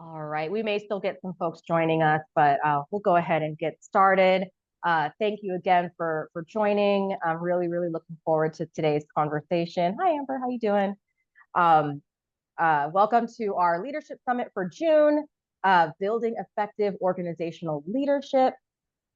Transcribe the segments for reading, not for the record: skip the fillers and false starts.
All right, we may still get some folks joining us, but we'll go ahead and get started. Thank you again for joining. I'm really looking forward to today's conversation. Hi, Amber, how you doing? Welcome to our Leadership Summit for June, Building Effective Organizational Leadership.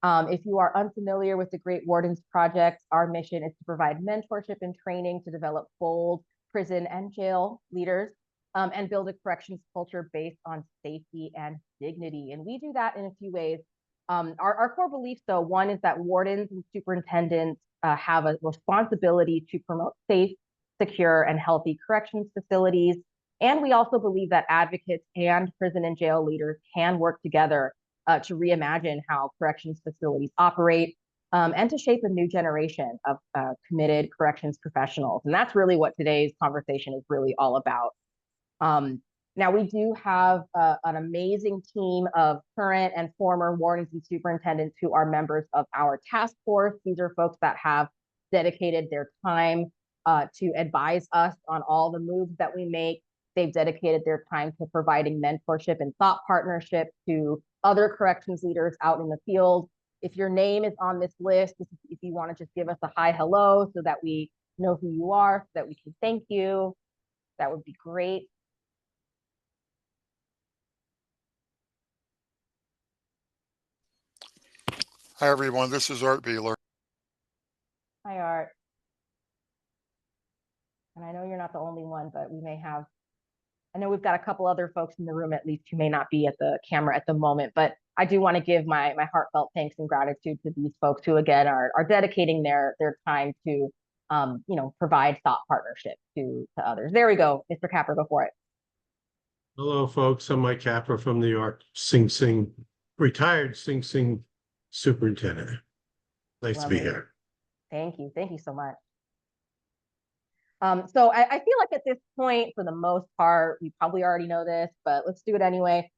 If you are unfamiliar with the Great Wardens Project, our mission is to provide mentorship and training to develop bold prison and jail leaders and build a corrections culture based on safety and dignity. And we do that in a few ways. Our core beliefs, though, one is that wardens and superintendents have a responsibility to promote safe, secure, and healthy corrections facilities. And we also believe that advocates and prison and jail leaders can work together to reimagine how corrections facilities operate and to shape a new generation of committed corrections professionals. And that's really what today's conversation is really all about. Now, we do have an amazing team of current and former wardens and superintendents who are members of our task force. These are folks that have dedicated their time to advise us on all the moves that we make. They've dedicated their time to providing mentorship and thought partnership to other corrections leaders out in the field. If your name is on this list, if you want to just give us a hi, hello, so that we know who you are, so that we can thank you, that would be great. Hi, everyone. This is Art Beeler. Hi, Art. And I know you're not the only one, but we may have, I know we've got a couple other folks in the room, at least, who may not be at the camera at the moment, but I do want to give my heartfelt thanks and gratitude to these folks who, again, are dedicating their time to, provide thought partnership to others. There we go. Mr. Capper, go for it. Hello, folks. I'm Mike Capper from New York, Sing Sing, retired Sing Sing superintendent. Nice to be here. Thank you. Thank you so much. So I feel like at this point, for the most part, we probably already know this, but let's do it anyway.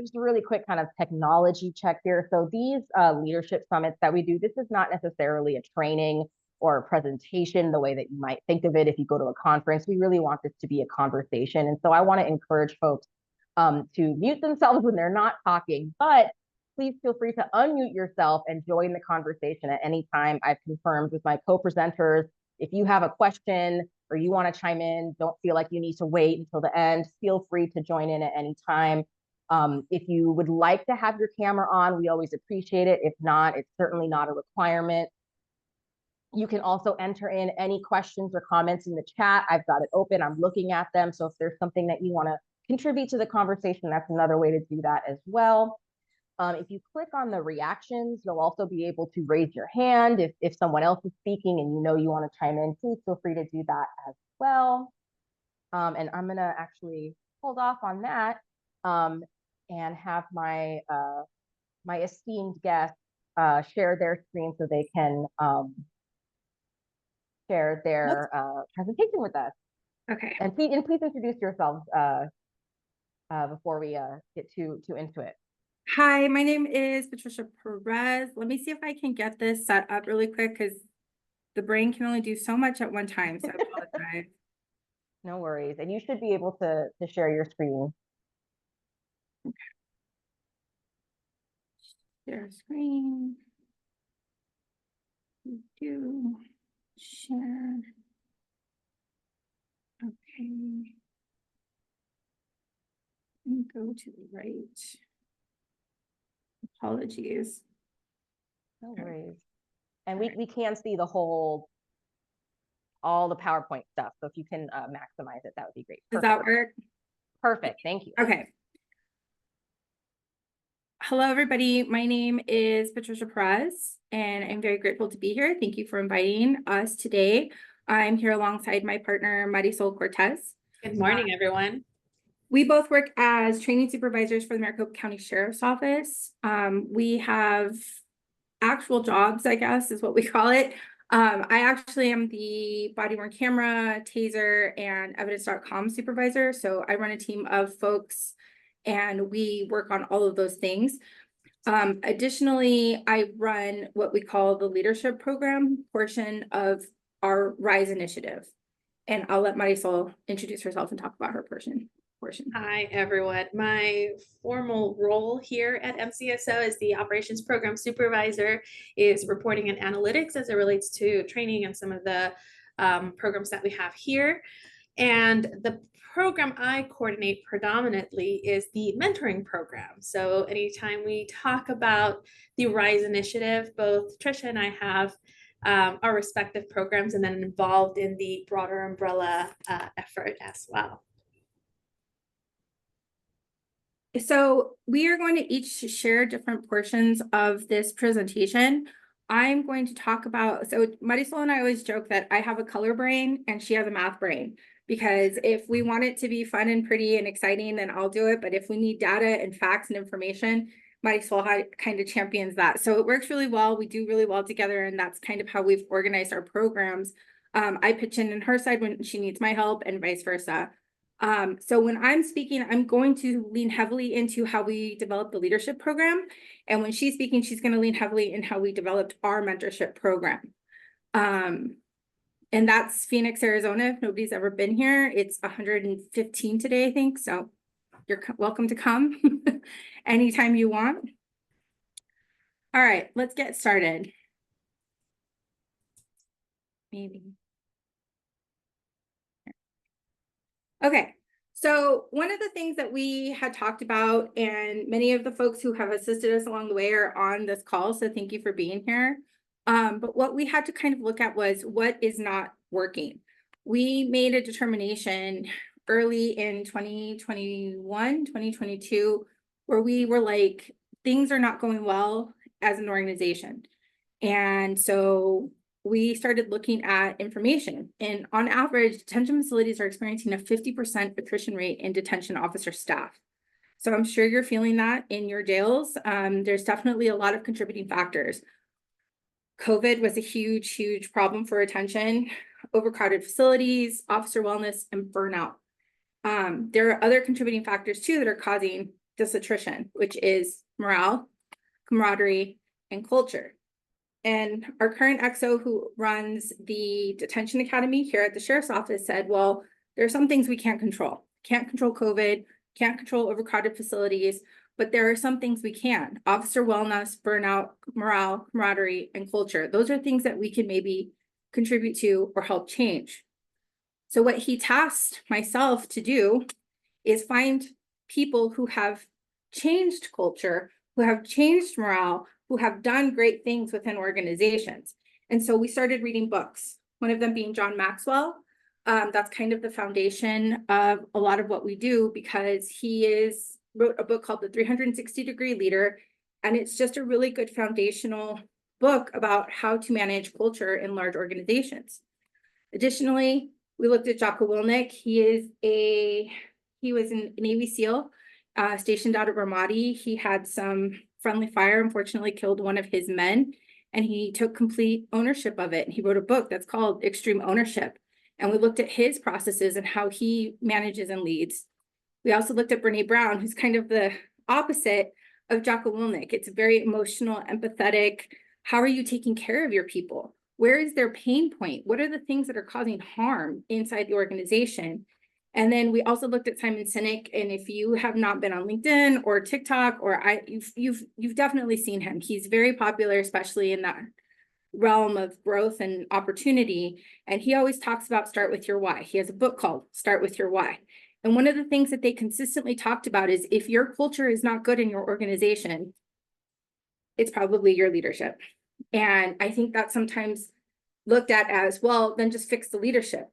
Just a really quick kind of technology check here. So these leadership summits that we do, this is not necessarily a training or a presentation the way that you might think of it if you go to a conference. We really want this to be a conversation. And so I want to encourage folks to mute themselves when they're not talking, but please feel free to unmute yourself and join the conversation at any time. I've confirmed with my co-presenters, if you have a question or you want to chime in, don't feel like you need to wait until the end. Feel free to join in at any time. If you would like to have your camera on, we always appreciate it. If not, it's certainly not a requirement. You can also enter in any questions or comments in the chat. I've got it open. I'm looking at them. So if there's something that you want to contribute to the conversation, that's another way to do that as well. If you click on the reactions, you'll also be able to raise your hand if someone else is speaking and you want to chime in. Please feel free to do that as well. And I'm going to actually hold off on that and have my my esteemed guests share their screen so they can share their presentation with us. Okay. And please introduce yourselves before we get too into it. Hi, my name is Patricia Perez. Let me see if I can get this set up really quick because the brain can only do so much at one time. So I apologize. No worries. And you should be able to share your screen. Okay. Share screen. Do share. Okay. And go to the right. Apologies. No worries. And we can see the all the PowerPoint stuff. So if you can maximize it, that would be great. Does that work? Perfect. Thank you. Okay. Hello, everybody. My name is Patricia Perez, and I'm very grateful to be here. Thank you for inviting us today. I'm here alongside my partner, Marisol Cortez. Good morning, everyone. We both work as training supervisors for the Maricopa County Sheriff's Office. We have actual jobs, I guess, is what we call it. I actually am the body-worn camera, taser, and evidence.com supervisor. So I run a team of folks and we work on all of those things. Additionally, I run what we call the leadership program portion of our RISE initiative. And I'll let Marisol introduce herself and talk about her portion. portion. Hi, everyone. My formal role here at MCSO as the Operations Program Supervisor is reporting and analytics as it relates to training and some of the programs that we have here. And the program I coordinate predominantly is the mentoring program. So anytime we talk about the RISE initiative, both Trisha and I have our respective programs and then involved in the broader umbrella effort as well. So we are going to each share different portions of this presentation. I'm going to talk about, so Marisol and I always joke that I have a color brain and she has a math brain, because if we want it to be fun and pretty and exciting, then I'll do it. But if we need data and facts and information, Marisol kind of champions that. So it works really well. We do really well together, and that's kind of how we've organized our programs. I pitch in on her side when she needs my help and vice versa. So when I'm speaking, I'm going to lean heavily into how we develop the leadership program. And when she's speaking, she's going to lean heavily in how we developed our mentorship program. And that's Phoenix, Arizona. If nobody's ever been here, it's 115 today, I think. So you're welcome to come anytime you want. All right, let's get started. Maybe. Okay, so one of the things that we had talked about, and many of the folks who have assisted us along the way are on this call, so thank you for being here. But what we had to kind of look at was what is not working. We made a determination early in 2021, 2022, where we were like, things are not going well as an organization. And so we started looking at information, and on average, detention facilities are experiencing a 50% attrition rate in detention officer staff. So I'm sure you're feeling that in your jails. There's definitely a lot of contributing factors. COVID was a huge, huge problem for retention, overcrowded facilities, officer wellness, and burnout. There are other contributing factors too that are causing this attrition, which is morale, camaraderie, and culture. And our current XO who runs the detention academy here at the sheriff's office said, well, there are some things we can't control. Can't control COVID, can't control overcrowded facilities, but there are some things we can. Officer wellness, burnout, morale, camaraderie, and culture. Those are things that we can maybe contribute to or help change. So what he tasked myself to do is find people who have changed culture, who have changed morale, who have done great things within organizations. And so we started reading books, one of them being John Maxwell. That's kind of the foundation of a lot of what we do, because he wrote a book called The 360-Degree Leader. And it's just a really good foundational book about how to manage culture in large organizations. Additionally, we looked at Jocko Willink. He was a Navy SEAL stationed out at Ramadi. He had some friendly fire, unfortunately killed one of his men, and he took complete ownership of it. He wrote a book that's called Extreme Ownership. And we looked at his processes and how he manages and leads. We also looked at Brene Brown, who's kind of the opposite of Jocko Willink. It's very emotional, empathetic. How are you taking care of your people? Where is their pain point? What are the things that are causing harm inside the organization? And then we also looked at Simon Sinek, and if you have not been on LinkedIn or TikTok, or you've definitely seen him. He's very popular, especially in that realm of growth and opportunity. And he always talks about start with your why. He has a book called Start with Your Why. And one of the things that they consistently talked about is if your culture is not good in your organization, it's probably your leadership. And I think that's sometimes looked at as, well, then just fix the leadership.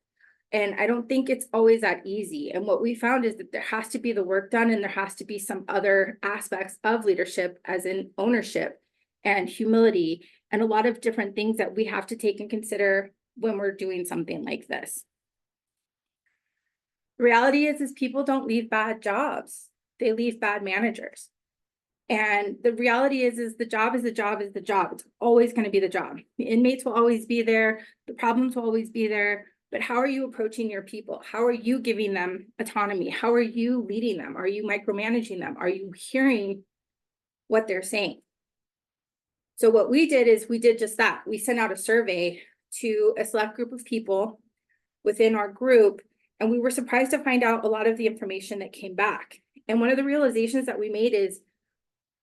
And I don't think it's always that easy. And what we found is that there has to be the work done, and there has to be some other aspects of leadership, as in ownership and humility, and a lot of different things that we have to take and consider when we're doing something like this. The reality is people don't leave bad jobs. They leave bad managers. And the reality is the job is the job is the job. It's always going to be the job. The inmates will always be there. The problems will always be there. But how are you approaching your people? How are you giving them autonomy? How are you leading them? Are you micromanaging them? Are you hearing what they're saying? So what we did is we did just that. We sent out a survey to a select group of people within our group And we were surprised to find out a lot of the information that came back. And one of the realizations that we made is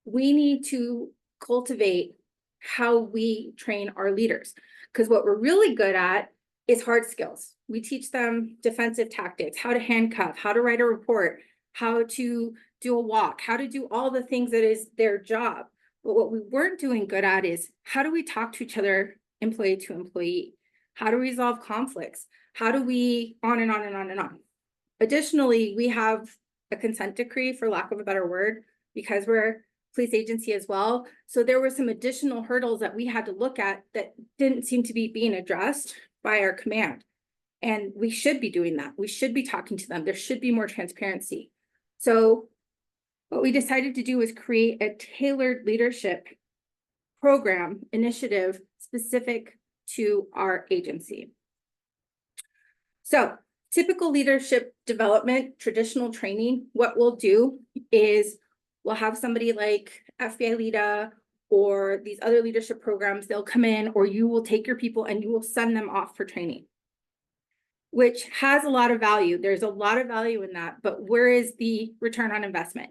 we need to cultivate how we train our leaders. Because what we're really good at is hard skills. We teach them defensive tactics, how to handcuff, how to write a report, how to do a walk, how to do all the things that is their job. But what we weren't doing good at is how do we talk to each other, employee to employee? How to resolve conflicts? How do we on and on and on and on? Additionally, we have a consent decree, for lack of a better word, because we're police agency as well. So there were some additional hurdles that we had to look at that didn't seem to be being addressed by our command. And we should be doing that. We should be talking to them. There should be more transparency. So what we decided to do is create a tailored leadership program initiative specific to our agency. So typical leadership development, traditional training, what we'll do is we'll have somebody like FBI LEADA or these other leadership programs, they'll come in, or you will take your people and you will send them off for training, which has a lot of value. There's a lot of value in that, but where is the return on investment?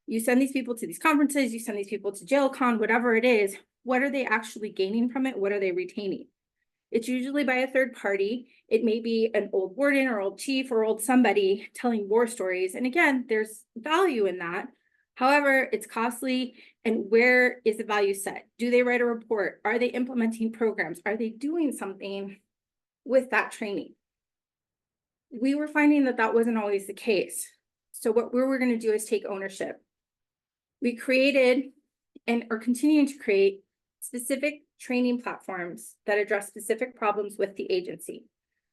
You send these people to these conferences, you send these people to JailCon, whatever it is, what are they actually gaining from it? What are they retaining? It's usually by a third party. It may be an old warden or old chief or old somebody telling war stories. And again, there's value in that. However, it's costly. And where is the value set? Do they write a report? Are they implementing programs? Are they doing something with that training? We were finding that that wasn't always the case. So what we were going to do is take ownership. We created and are continuing to create specific training platforms that address specific problems with the agency.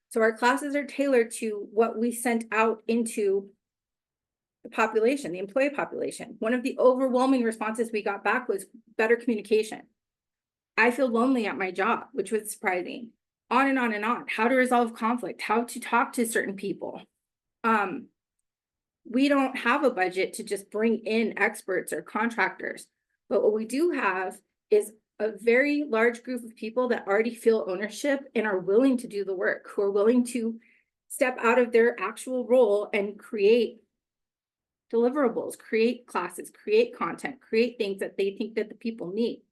So our classes are tailored to what we sent out into the population, the employee population. One of the overwhelming responses we got back was better communication. I feel lonely at my job, which was surprising. On and on and on. How to resolve conflict, how to talk to certain people. We don't have a budget to just bring in experts or contractors, but what we do have is a very large group of people that already feel ownership and are willing to do the work, who are willing to step out of their actual role and create deliverables, create classes, create content, create things that they think that the people need.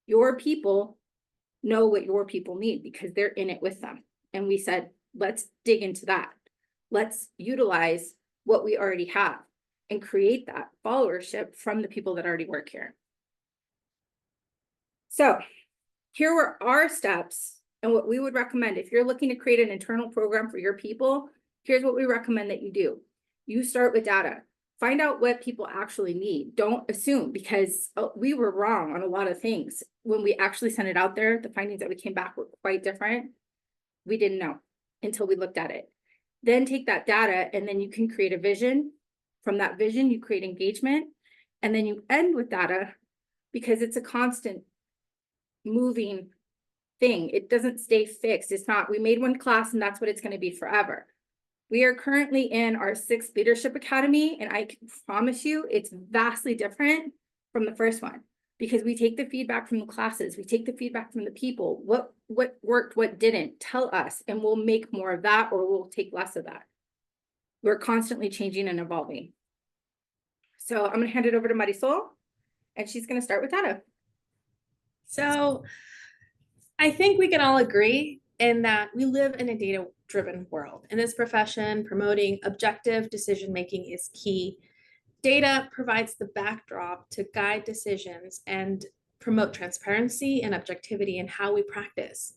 Your people know what your people need because they're in it with them. And we said, let's dig into that. Let's utilize what we already have and create that followership from the people that already work here. So here were our steps and what we would recommend. If you're looking to create an internal program for your people, here's what we recommend that you do. You start with data. Find out what people actually need. Don't assume, because we were wrong on a lot of things. When we actually sent it out there, the findings that we came back were quite different. We didn't know until we looked at it. Then take that data and then you can create a vision. From that vision, you create engagement, and then you end with data because it's a constant moving thing. It doesn't stay fixed. It's not, we made one class and that's what it's going to be forever. We are currently in our 6th Leadership Academy, and I can promise you it's vastly different from the first one because we take the feedback from the classes, we take the feedback from the people, what worked, what didn't, tell us, and we'll make more of that or we'll take less of that. We're constantly changing and evolving. So I'm going to hand it over to Marisol, and she's going to start with data. So I think we can all agree in that we live in a data-driven world. In this profession, promoting objective decision-making is key. Data provides the backdrop to guide decisions and promote transparency and objectivity in how we practice.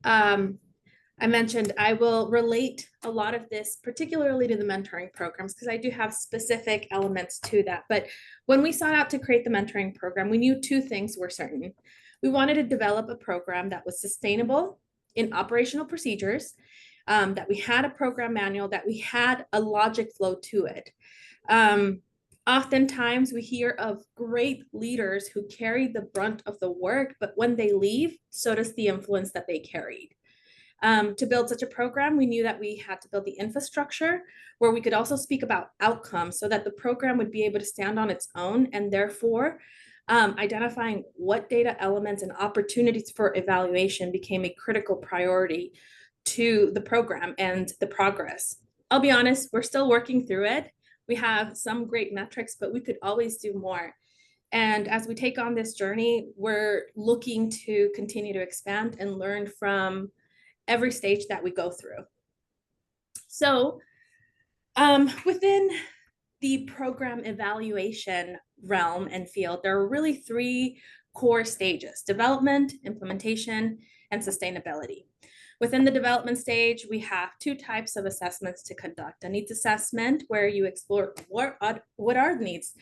I mentioned I will relate a lot of this, particularly to the mentoring programs, because I do have specific elements to that. But when we sought out to create the mentoring program, we knew 2 things were certain. We wanted to develop a program that was sustainable in operational procedures, that we had a program manual, that we had a logic flow to it. Oftentimes we hear of great leaders who carry the brunt of the work, but when they leave, so does the influence that they carried. To build such a program, we knew that we had to build the infrastructure where we could also speak about outcomes so that the program would be able to stand on its own, and therefore identifying what data elements and opportunities for evaluation became a critical priority to the program and the progress. I'll be honest, we're still working through it. We have some great metrics, but we could always do more. And as we take on this journey, we're looking to continue to expand and learn from every stage that we go through. So within the program evaluation realm and field, there are really three core stages: development, implementation, and sustainability. Within the development stage, we have two types of assessments to conduct: a needs assessment, where you explore what are the needs,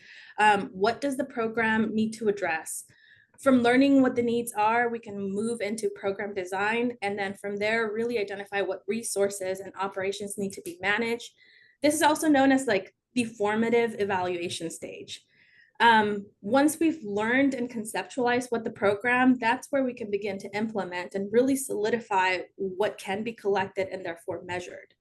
what does the program need to address. From learning what the needs are, we can move into program design, and then from there, really identify what resources and operations need to be managed. This is also known as like the formative evaluation stage. Once we've learned and conceptualized what the program, that's where we can begin to implement and really solidify what can be collected and therefore measured.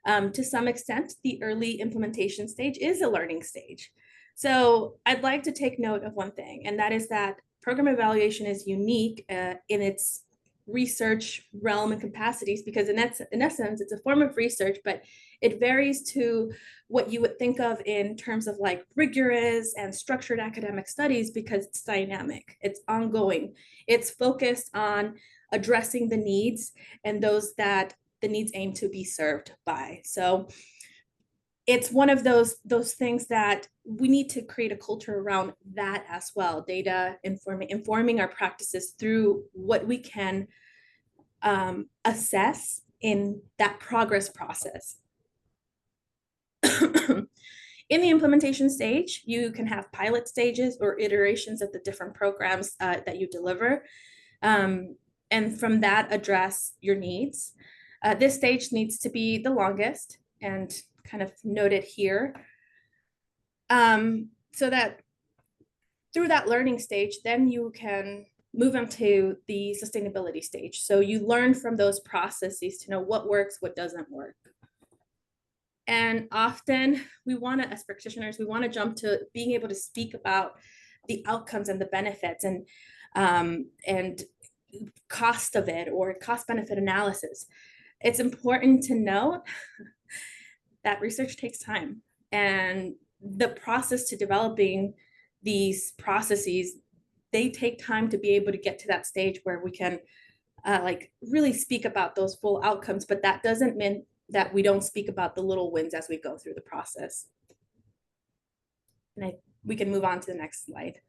To some extent, the early implementation stage is a learning stage. So I'd like to take note of one thing, and that is that program evaluation is unique in its research realm and capacities, because in essence, it's a form of research, but it varies to what you would think of in terms of like rigorous and structured academic studies, because it's dynamic, it's ongoing, it's focused on addressing the needs and those that the needs aim to be served by. So it's one of those things that we need to create a culture around that as well. Data informing our practices through what we can assess in that progress process. In the implementation stage, you can have pilot stages or iterations of the different programs that you deliver. And from that, address your needs. This stage needs to be the longest and kind of noted here. So that through that learning stage, then you can move into the sustainability stage. So you learn from those processes to know what works, what doesn't work. And often we want to, as practitioners, we want to jump to being able to speak about the outcomes and the benefits and cost of it, or cost benefit analysis. It's important to note that research takes time, and the process to developing these processes, they take time to be able to get to that stage where we can like really speak about those full outcomes, but that doesn't mean that we don't speak about the little wins as we go through the process. And we can move on to the next slide.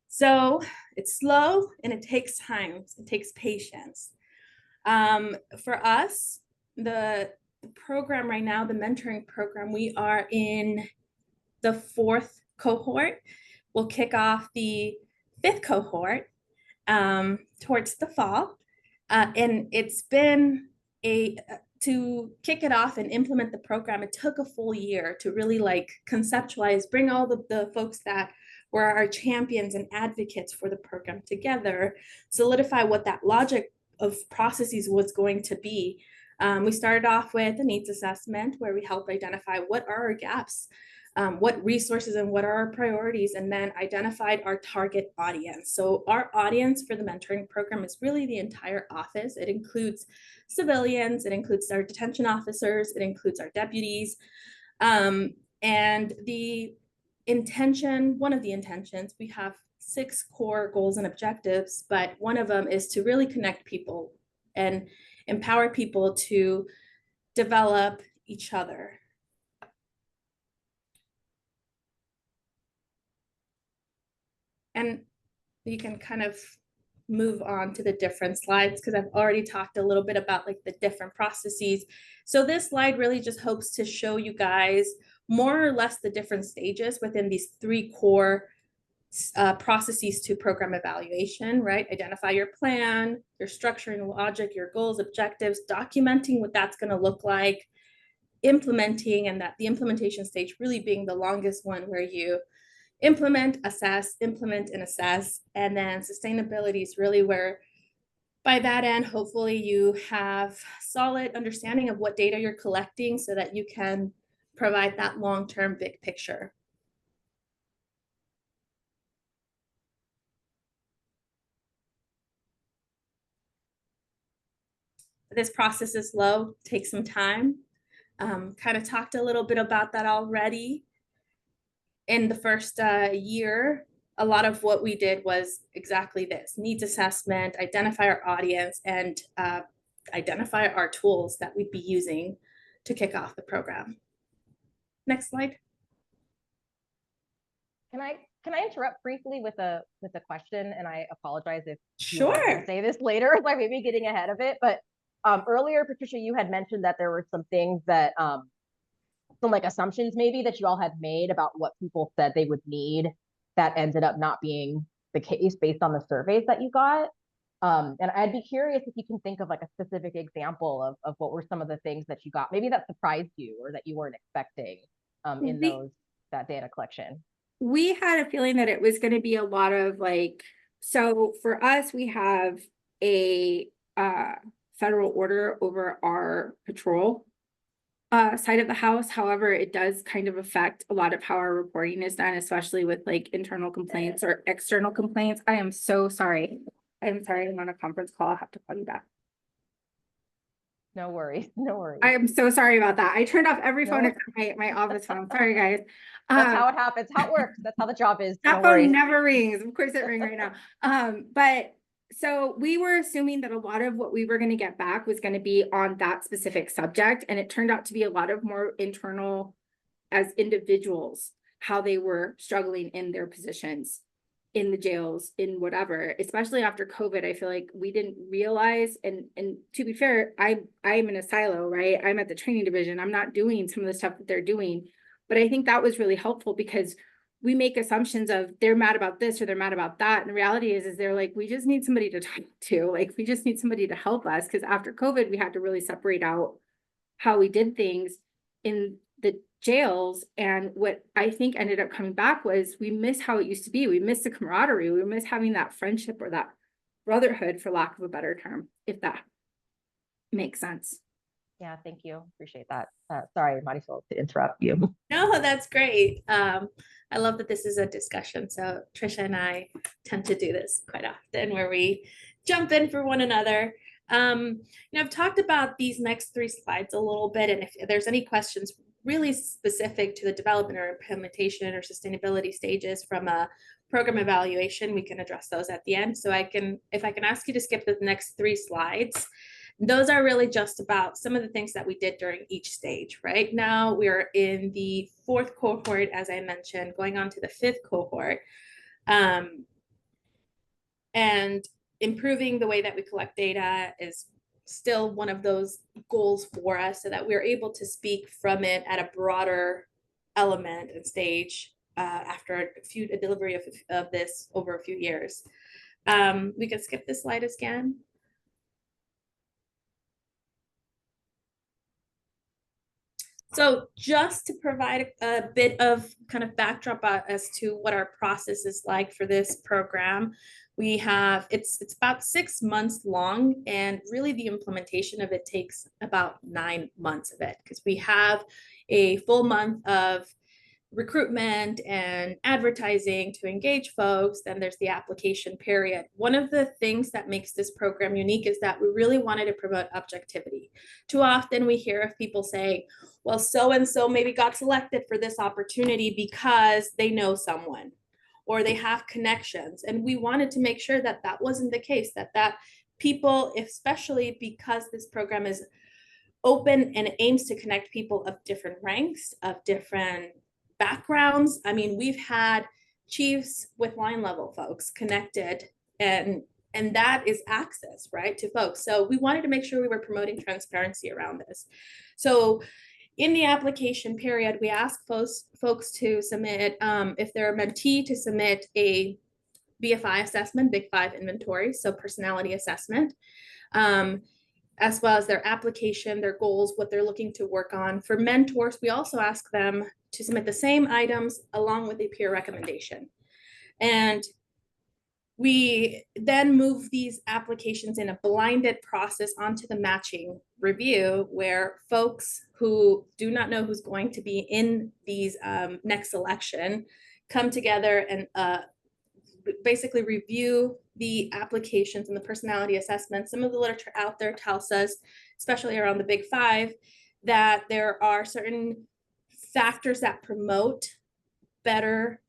So it's slow and it takes time, it takes patience. For us, the program right now, the mentoring program, we are in the 4th cohort. We'll kick off the 5th cohort towards the fall. And it's been to kick it off and implement the program, it took a full year to really like conceptualize, bring all the folks that were our champions and advocates for the program together, solidify what that logic of processes was going to be. We started off with a needs assessment where we helped identify what are our gaps, what resources and what are our priorities, and then identified our target audience. So our audience for the mentoring program is really the entire office. It includes civilians, it includes our detention officers, it includes our deputies. And the intention, one of the intentions, we have 6 core goals and objectives, but one of them is to really connect people and empower people to develop each other. And you can kind of move on to the different slides because I've already talked a little bit about like the different processes. So this slide really just hopes to show you guys more or less the different stages within these 3 core processes to program evaluation, right? Identify your plan, your structure and logic, your goals, objectives, documenting what that's going to look like, implementing, and that the implementation stage really being the longest one, where you implement, assess, implement, and assess. And then sustainability is really where, by that end, hopefully you have solid understanding of what data you're collecting so that you can provide that long-term big picture. This process is slow, takes some time. Kind of talked a little bit about that already. In the first year, a lot of what we did was exactly this: needs assessment, identify our audience, and identify our tools that we'd be using to kick off the program. Next slide. Can I interrupt briefly with a question? And I apologize if you want Sure. to say this later, like maybe getting ahead of it. But earlier, Patricia, you had mentioned that there were some things that some like assumptions maybe that you all had made about what people said they would need that ended up not being the case based on the surveys that you got. And I'd be curious if you can think of like a specific example of what were some of the things that you got, maybe that surprised you or that you weren't expecting in that data collection. We had a feeling that it was going to be a lot of like, so for us, we have a federal order over our patrol side of the house. However, it does kind of affect a lot of how our reporting is done, especially with like internal complaints or external complaints. I am so sorry. I'm sorry, I'm on a conference call. I'll have to call you back. No worries, no worries. I am so sorry about that. I turned off every phone No. except my office phone. Sorry, guys. That's how it happens, how it works. That's how the job is. That No phone worries. never rings. Of course it rings right now. But so we were assuming that a lot of what we were going to get back was going to be on that specific subject. And it turned out to be a lot of more internal as individuals, how they were struggling in their positions in the jails, in whatever, especially after COVID. I feel like we didn't realize, and to be fair, I'm in a silo, right? I'm at the training division. I'm not doing some of the stuff that they're doing, but I think that was really helpful because we make assumptions of they're mad about this or they're mad about that. And the reality is they're like, we just need somebody to talk to, like, we just need somebody to help us. Because after COVID, we had to really separate out how we did things in the jails. And what I think ended up coming back was we miss how it used to be. We miss the camaraderie. We miss having that friendship or that brotherhood, for lack of a better term, if that makes sense. Yeah, thank you. Appreciate that. Sorry, Marisol, to interrupt you. No, that's great. I love that this is a discussion. So Trisha and I tend to do this quite often where we jump in for one another. I've talked about these next 3 slides a little bit, and if there's any questions really specific to the development or implementation or sustainability stages from a program evaluation, we can address those at the end. So if I can ask you to skip the next 3 slides, those are really just about some of the things that we did during each stage. Right now, we are in the 4th cohort, as I mentioned, going on to the 5th cohort. And improving the way that we collect data is still one of those goals for us, so that we're able to speak from it at a broader element and stage after a delivery of this over a few years. We can skip this slide again. So just to provide a bit of kind of backdrop as to what our process is like for this program, we have, it's about 6 months long, and really the implementation of it takes about 9 months of it, because we have a full month of recruitment and advertising to engage folks. Then there's the application period. One of the things that makes this program unique is that we really wanted to promote objectivity. Too often we hear of people saying, well, so-and-so maybe got selected for this opportunity because they know someone or they have connections. And we wanted to make sure that that wasn't the case, that people, especially because this program is open and aims to connect people of different ranks, of different backgrounds. I mean, we've had chiefs with line level folks connected, and that is access, right, to folks. So we wanted to make sure we were promoting transparency around this. So in the application period, we ask folks to submit, if they're a mentee, to submit a BFI assessment, Big 5 inventory, so personality assessment, as well as their application, their goals, what they're looking to work on. For mentors, we also ask them to submit the same items along with a peer recommendation. And we then move these applications in a blinded process onto the matching review, where folks who do not know who's going to be in these next selection come together and basically review the applications and the personality assessments. Some of the literature out there tells us, especially around the Big 5, that there are certain factors that promote better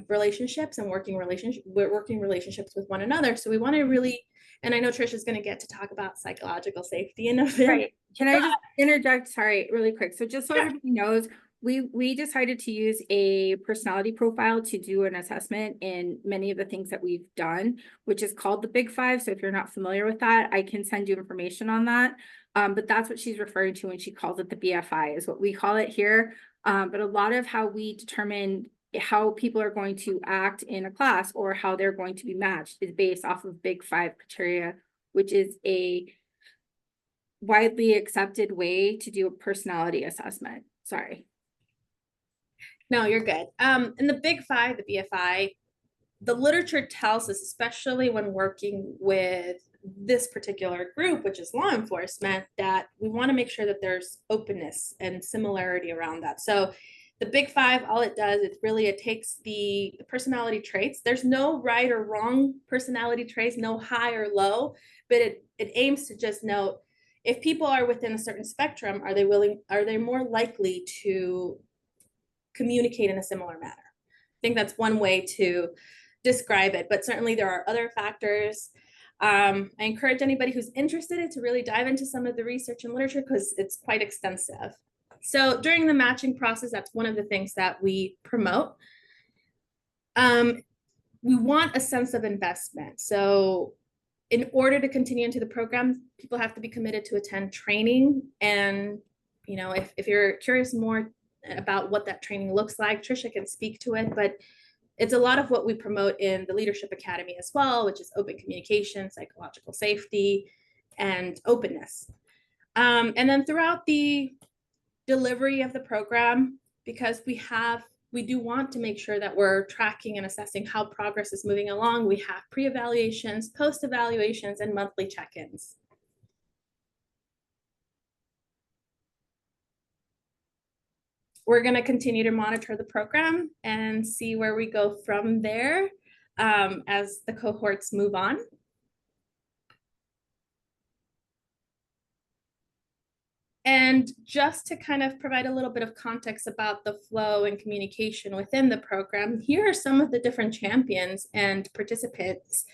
relationships and working relationships with one another. So we want to really, and I know Trish is going to get to talk about psychological safety in a bit. Right. Can I just interject? Sorry, really quick. So just so everybody knows, we decided to use a personality profile to do an assessment in many of the things that we've done, which is called the Big Five. So if you're not familiar with that, I can send you information on that. But that's what she's referring to when she calls it the BFI, is what we call it here. But a lot of how we determine how people are going to act in a class or how they're going to be matched is based off of Big Five criteria, which is a widely accepted way to do a personality assessment. Sorry. No, you're good. In the Big Five, the BFI, the literature tells us, especially when working with this particular group, which is law enforcement, that we want to make sure that there's openness and similarity around that. So the Big Five, all it does is really, it takes the personality traits. There's no right or wrong personality traits, no high or low, but it aims to just note if people are within a certain spectrum, are they more likely to communicate in a similar manner? I think that's one way to describe it, but certainly there are other factors. I encourage anybody who's interested to really dive into some of the research and literature because it's quite extensive. So during the matching process, that's one of the things that we promote. We want a sense of investment. So in order to continue into the program, people have to be committed to attend training. And, you know, if you're curious more about what that training looks like, Trisha can speak to it, but it's a lot of what we promote in the Leadership Academy as well, which is open communication, psychological safety, and openness. And then throughout the delivery of the program, because we do want to make sure that we're tracking and assessing how progress is moving along. We have pre-evaluations, post-evaluations, and monthly check-ins. We're going to continue to monitor the program and see where we go from there as the cohorts move on. And just to kind of provide a little bit of context about the flow and communication within the program, here are some of the different champions and participants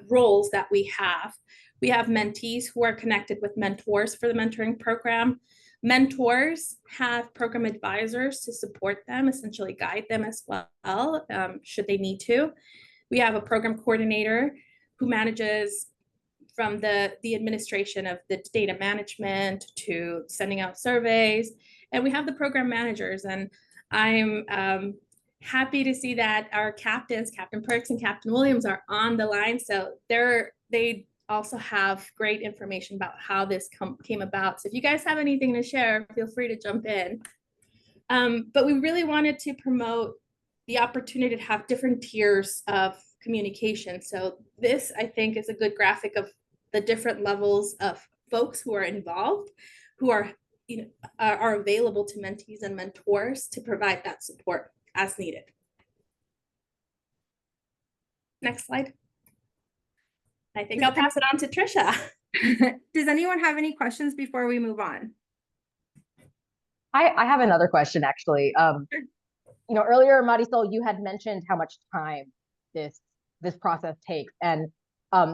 roles that we have. We have mentees who are connected with mentors for the mentoring program. Mentors have program advisors to support them, essentially guide them as well, should they need to. We have a program coordinator who manages from the administration of the data management to sending out surveys. And we have the program managers. And I'm happy to see that our captains, Captain Perks and Captain Williams, are on the line. So they also have great information about how this came about. So if you guys have anything to share, feel free to jump in. But we really wanted to promote the opportunity to have different tiers of communication. So this, I think, is a good graphic of the different levels of folks who are involved, who are available to mentees and mentors to provide that support as needed. Next slide. I think I'll pass it on to Trisha. Does anyone have any questions before we move on? I have another question, actually. You know, earlier, Marisol, you had mentioned how much time this process takes. And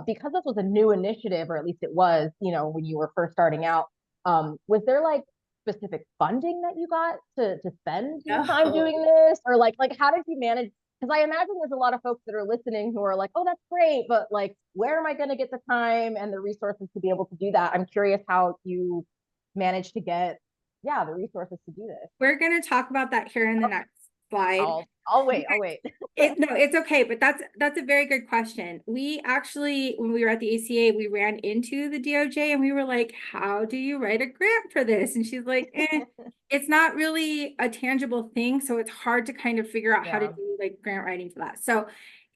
because this was a new initiative, or at least it was, you know, when you were first starting out, was there like specific funding that you got to spend your time doing this? Or like how did you manage? Because I imagine there's a lot of folks that are listening who are like, oh, that's great, but like, where am I going to get the time and the resources to be able to do that? I'm curious how you managed to get, yeah, the resources to do this. We're going to talk about that here in the next slide. I'll wait. No, it's okay, but that's a very good question. We actually, when we were at the ACA, we ran into the DOJ and we were like, how do you write a grant for this? And she's like, it's not really a tangible thing, so it's hard to kind of figure out how to do like grant writing for that. So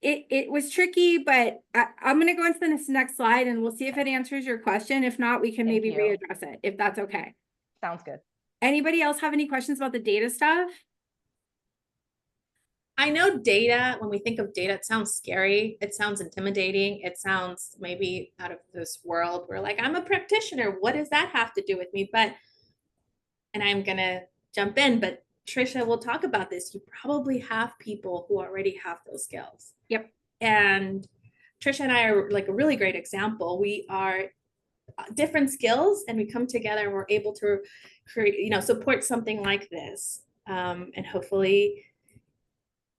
it was tricky, but I'm going to go into this next slide and we'll see if it answers your question. If not, we can maybe readdress it, if that's okay. Sounds good. Anybody else have any questions about the data stuff? I know data, when we think of data, it sounds scary. It sounds intimidating. It sounds maybe out of this world. We're like, I'm a practitioner. What does that have to do with me? But and I'm gonna jump in, but Trisha will talk about this. You probably have people who already have those skills. Yep. And Trisha and I are like a really great example. We are different skills and we come together and we're able to create, support something like this, and hopefully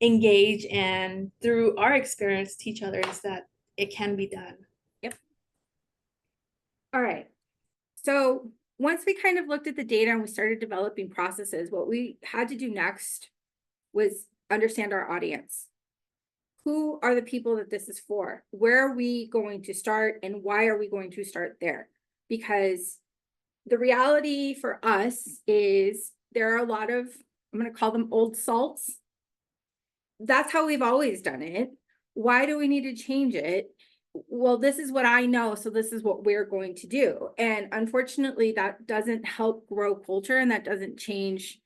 engage and through our experience teach others that it can be done. All right. So once we kind of looked at the data and we started developing processes, what we had to do next was understand our audience. Who are the people that this is for? Where are we going to start and why are we going to start there? Because the reality for us is there are a lot of, I'm going to call them old salts. That's how we've always done it. Why do we need to change it? Well, this is what I know, so this is what we're going to do. And unfortunately, that doesn't help grow culture and that doesn't change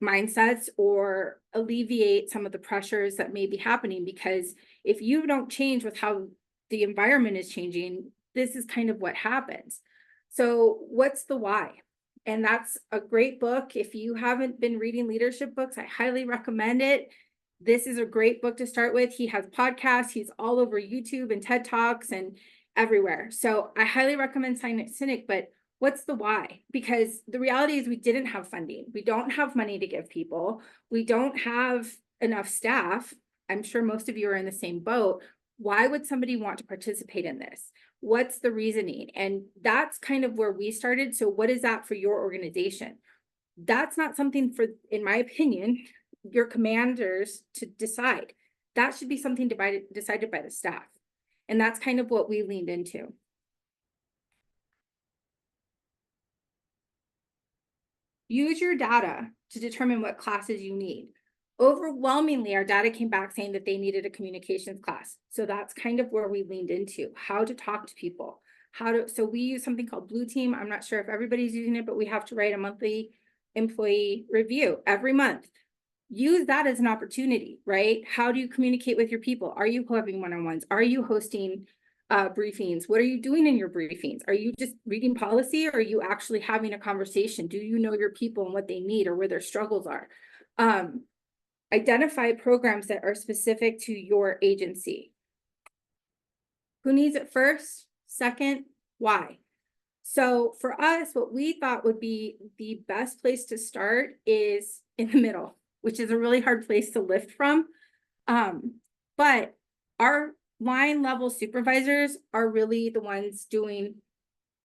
mindsets or alleviate some of the pressures that may be happening, because if you don't change with how the environment is changing, this is kind of what happens. So what's the why? And that's a great book. If you haven't been reading leadership books, I highly recommend it. This is a great book to start with. He has podcasts. He's all over YouTube and TED Talks and everywhere. So I highly recommend Silent Cynic, but what's the why? Because the reality is we didn't have funding. We don't have money to give people. We don't have enough staff. I'm sure most of you are in the same boat. Why would somebody want to participate in this? What's the reasoning? And that's kind of where we started. So what is that for your organization? That's not something for, in my opinion, your commanders to decide. That should be something decided by the staff. And that's kind of what we leaned into. Use your data to determine what classes you need. Overwhelmingly, our data came back saying that they needed a communications class. So that's kind of where we leaned into, how to talk to people, so we use something called Blue Team. I'm not sure if everybody's using it, but we have to write a monthly employee review every month. Use that as an opportunity, right? How do you communicate with your people? Are you having one-on-ones? Are you hosting briefings? What are you doing in your briefings? Are you just reading policy or are you actually having a conversation? Do you know your people and what they need or where their struggles are? Identify programs that are specific to your agency. Who needs it first? Second, why? So for us, what we thought would be the best place to start is in the middle, which is a really hard place to lift from. But our line level supervisors are really the ones doing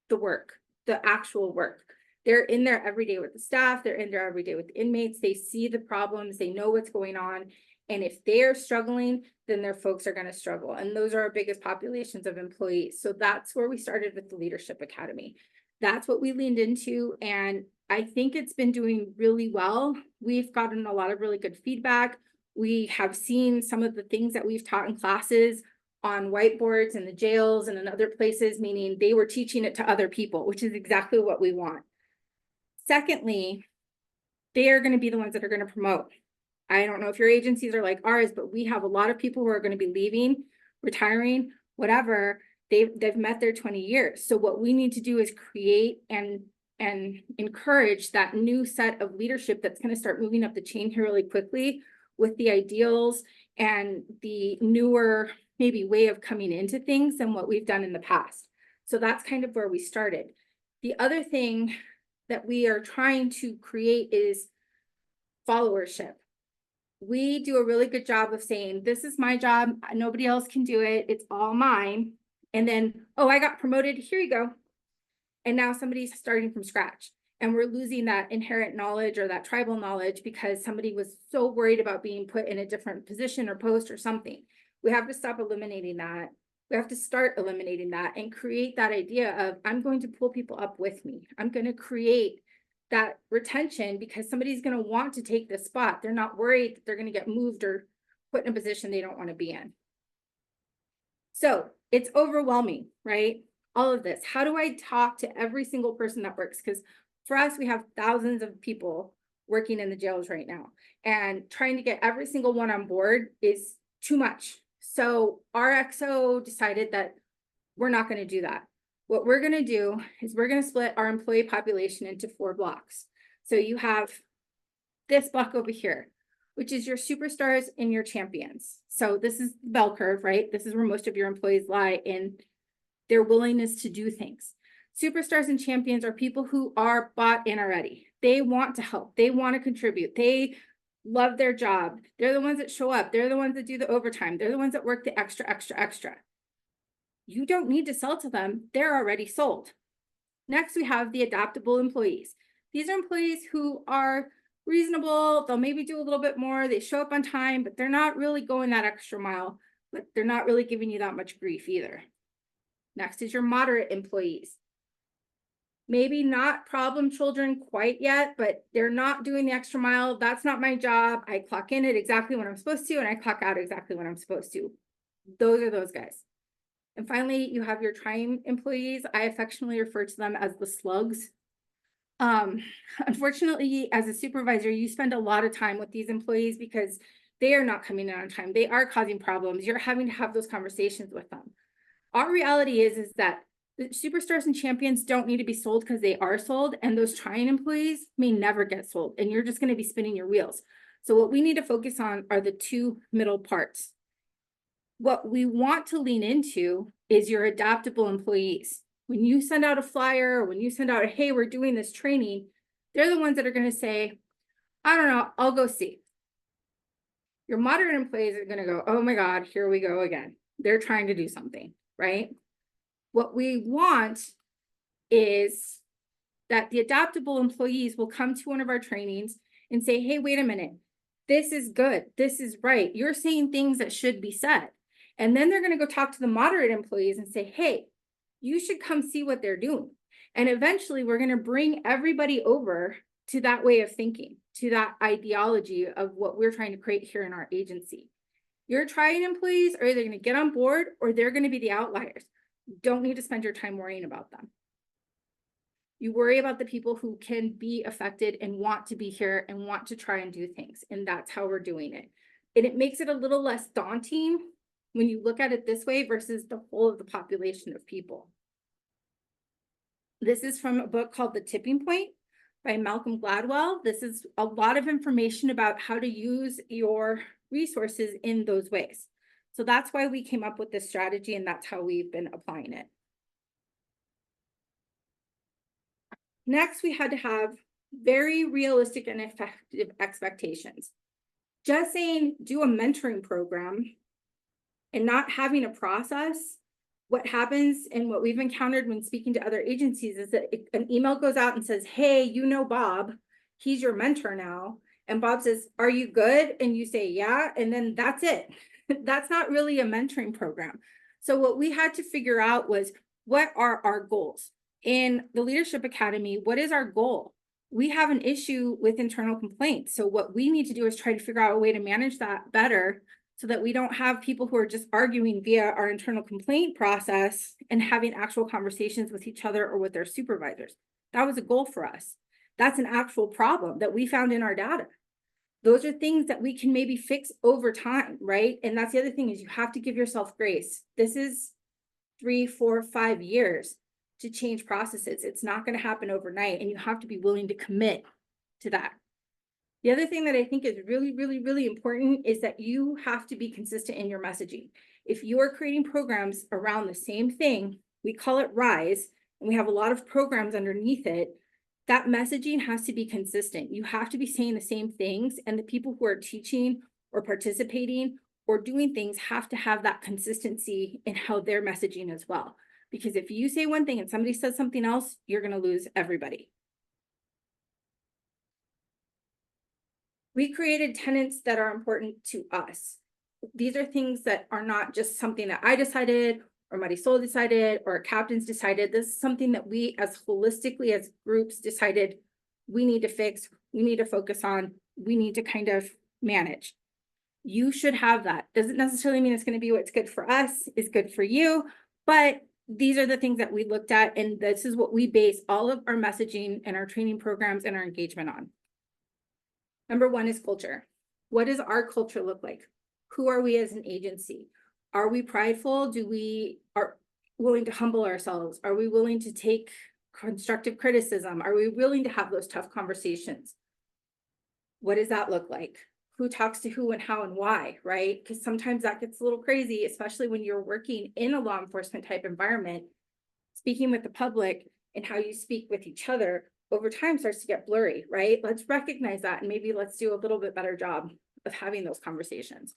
the work, the actual work. They're in there every day with the staff. They're in there every day with the inmates. They see the problems. They know what's going on. And if they're struggling, then their folks are going to struggle. And those are our biggest populations of employees. So that's where we started with the Leadership Academy. That's what we leaned into. And I think it's been doing really well. We've gotten a lot of really good feedback. We have seen some of the things that we've taught in classes on whiteboards in the jails and in other places, meaning they were teaching it to other people, which is exactly what we want. Secondly, they are going to be the ones that are going to promote. I don't know if your agencies are like ours, but we have a lot of people who are going to be leaving, retiring, whatever. They've met their 20 years. So what we need to do is create and encourage that new set of leadership that's going to start moving up the chain here really quickly with the ideals and the newer maybe way of coming into things than what we've done in the past. So that's kind of where we started. The other thing that we are trying to create is followership. We do a really good job of saying, this is my job. Nobody else can do it. It's all mine. And then, oh, I got promoted. Here you go. And now somebody's starting from scratch. And we're losing that inherent knowledge or that tribal knowledge because somebody was so worried about being put in a different position or post or something. We have to stop eliminating that. We have to start eliminating that and create that idea of, I'm going to pull people up with me. I'm going to create that retention because somebody's going to want to take this spot. They're not worried that they're going to get moved or put in a position they don't want to be in. So it's overwhelming, right? All of this. How do I talk to every single person that works? Because for us, we have thousands of people working in the jails right now, and trying to get every single one on board is too much. So our XO decided that we're not going to do that. What we're going to do is we're going to split our employee population into 4 blocks. So you have this block over here, which is your superstars and your champions. So this is the bell curve, right? This is where most of your employees lie in their willingness to do things. Superstars and champions are people who are bought in already. They want to help. They want to contribute. They love their job. They're the ones that show up. They're the ones that do the overtime. They're the ones that work the extra. You don't need to sell to them. They're already sold. Next, we have the adaptable employees. These are employees who are reasonable. They'll maybe do a little bit more. They show up on time, but they're not really going that extra mile, but they're not really giving you that much grief either. Next is your moderate employees. Maybe not problem children quite yet, but they're not doing the extra mile. That's not my job. I clock in at exactly when I'm supposed to, and I clock out exactly when I'm supposed to. Those are those guys. And finally, you have your trying employees. I affectionately refer to them as the slugs. Unfortunately, as a supervisor, you spend a lot of time with these employees because they are not coming in on time. They are causing problems. You're having to have those conversations with them. Our reality is that the superstars and champions don't need to be sold because they are sold, and those trying employees may never get sold, and you're just going to be spinning your wheels. So what we need to focus on are the two middle parts. What we want to lean into is your adaptable employees. When you send out a flyer, or when you send out a, hey, we're doing this training, they're the ones that are going to say, I don't know, I'll go see. Your moderate employees are going to go, oh my God, here we go again. They're trying to do something, right? What we want is that the adaptable employees will come to one of our trainings and say, hey, wait a minute, this is good, this is right. You're saying things that should be said. And then they're going to go talk to the moderate employees and say, hey, you should come see what they're doing. And eventually we're going to bring everybody over to that way of thinking, to that ideology of what we're trying to create here in our agency. Your trying employees are either going to get on board or they're going to be the outliers. You don't need to spend your time worrying about them. You worry about the people who can be affected and want to be here and want to try and do things. And that's how we're doing it. And it makes it a little less daunting when you look at it this way versus the whole of the population of people. This is from a book called The Tipping Point by Malcolm Gladwell. This is a lot of information about how to use your resources in those ways. So that's why we came up with this strategy, and that's how we've been applying it. Next, we had to have very realistic and effective expectations. Just saying, do a mentoring program and not having a process, what happens and what we've encountered when speaking to other agencies is that an email goes out and says, hey, you know Bob, he's your mentor now. And Bob says, are you good? And you say, yeah, and then that's it. That's not really a mentoring program. So what we had to figure out was, what are our goals? In the Leadership Academy, what is our goal? We have an issue with internal complaints. So what we need to do is try to figure out a way to manage that better so that we don't have people who are just arguing via our internal complaint process and having actual conversations with each other or with their supervisors. That was a goal for us. That's an actual problem that we found in our data. Those are things that we can maybe fix over time, right? And that's the other thing, is you have to give yourself grace. This is 3, 4, 5 years to change processes. It's not going to happen overnight, and you have to be willing to commit to that. The other thing that I think is really, really, really important is that you have to be consistent in your messaging. If you are creating programs around the same thing, we call it RISE, and we have a lot of programs underneath it, that messaging has to be consistent. You have to be saying the same things, and the people who are teaching or participating or doing things have to have that consistency in how they're messaging as well. Because if you say one thing and somebody says something else, you're going to lose everybody. We created tenets that are important to us. These are things that are not just something that I decided or Marisol decided or captains decided. This is something that we as holistically as groups decided we need to fix, we need to focus on, we need to kind of manage. You should have that. Doesn't necessarily mean it's going to be what's good for us, is good for you, but these are the things that we looked at, and this is what we base all of our messaging and our training programs and our engagement on. Number one is culture. What does our culture look like? Who are we as an agency? Are we prideful? Are willing to humble ourselves? Are we willing to take constructive criticism? Are we willing to have those tough conversations? What does that look like? Who talks to who and how and why, right? Because sometimes that gets a little crazy, especially when you're working in a law enforcement type environment. Speaking with the public and how you speak with each other over time starts to get blurry, right? Let's recognize that and maybe let's do a little bit better job of having those conversations.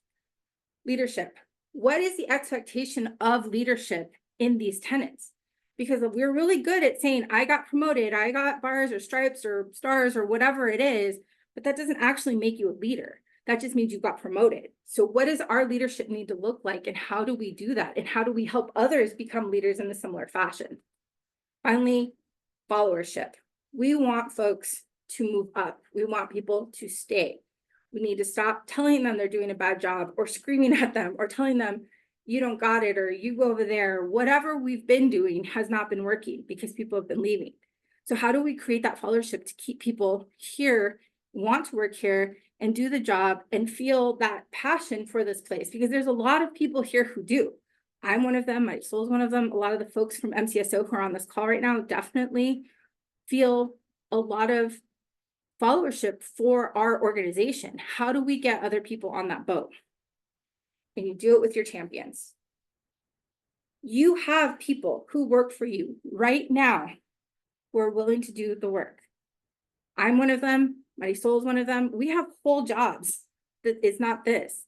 Leadership. What is the expectation of leadership in these tenets? Because we're really good at saying, I got promoted, I got bars or stripes or stars or whatever it is, but that doesn't actually make you a leader. That just means you got promoted. So what does our leadership need to look like, and how do we do that? And how do we help others become leaders in a similar fashion? Finally, followership. We want folks to move up. We want people to stay. We need to stop telling them they're doing a bad job, or screaming at them, or telling them you don't got it, or you go over there. Whatever we've been doing has not been working because people have been leaving. So how do we create that followership to keep people here, want to work here, and do the job, and feel that passion for this place? Because there's a lot of people here who do. I'm one of them. My soul's one of them. A lot of the folks from MCSO who are on this call right now definitely feel a lot of followership for our organization. How do we get other people on that boat? And you do it with your champions. You have people who work for you right now who are willing to do the work. I'm one of them. Marisol is one of them. We have whole jobs that is not this.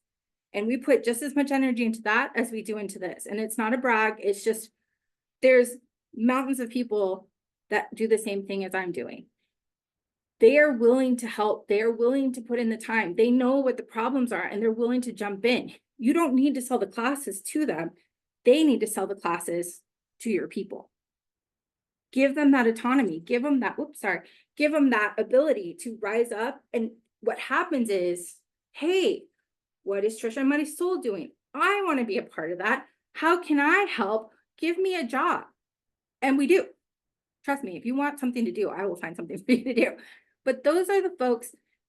And we put just as much energy into that as we do into this. And it's not a brag. It's just, there's mountains of people that do the same thing as I'm doing. They are willing to help. They are willing to put in the time. They know what the problems are, and they're willing to jump in. You don't need to sell the classes to them. They need to sell the classes to your people. Give them that autonomy. Give them that, give them that ability to rise up. And what happens is, hey, what is Trisha and Marisol doing? I want to be a part of that. How can I help? Give me a job. And we do. Trust me, if you want something to do, I will find something for you to do. But those are the folks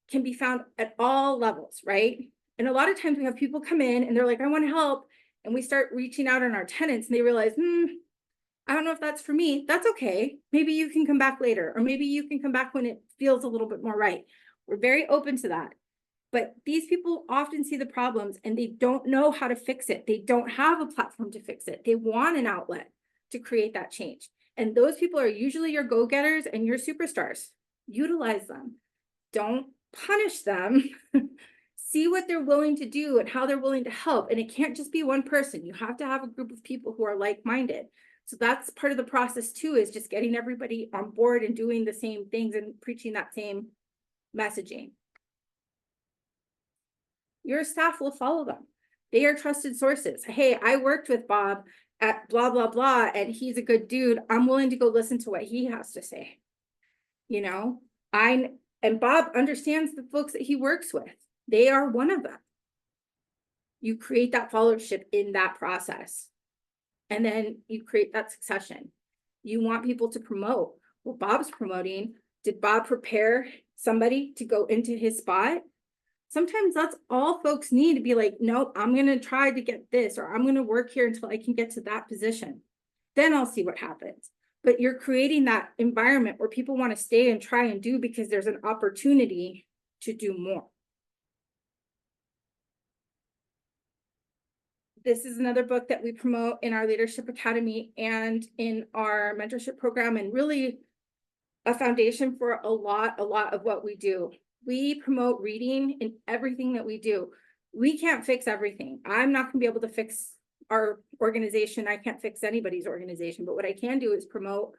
can be found at all levels, right? And a lot of times we have people come in and they're like, I want to help. And we start reaching out on our tenants and they realize, I don't know if that's for me. That's okay. Maybe you can come back later, or maybe you can come back when it feels a little bit more right. We're very open to that. But these people often see the problems and they don't know how to fix it. They don't have a platform to fix it. They want an outlet to create that change. And those people are usually your go-getters and your superstars. Utilize them. Don't punish them. See what they're willing to do and how they're willing to help. And it can't just be one person. You have to have a group of people who are like-minded. So that's part of the process too, is just getting everybody on board and doing the same things and preaching that same messaging. Your staff will follow them. They are trusted sources. Hey, I worked with Bob at blah, blah, blah, and he's a good dude. I'm willing to go listen to what he has to say. You know, and Bob understands the folks that he works with. They are one of them. You create that followership in that process. And then you create that succession. You want people to promote. Well, Bob's promoting. Did Bob prepare somebody to go into his spot? Sometimes that's all folks need to be like, nope, I'm going to try to get this, or I'm going to work here until I can get to that position. Then I'll see what happens. But you're creating that environment where people want to stay and try and do because there's an opportunity to do more. This is another book that we promote in our Leadership Academy and in our mentorship program, and really a foundation for a lot of what we do. We promote reading in everything that we do. We can't fix everything. I'm not going to be able to fix our organization. I can't fix anybody's organization, but what I can do is promote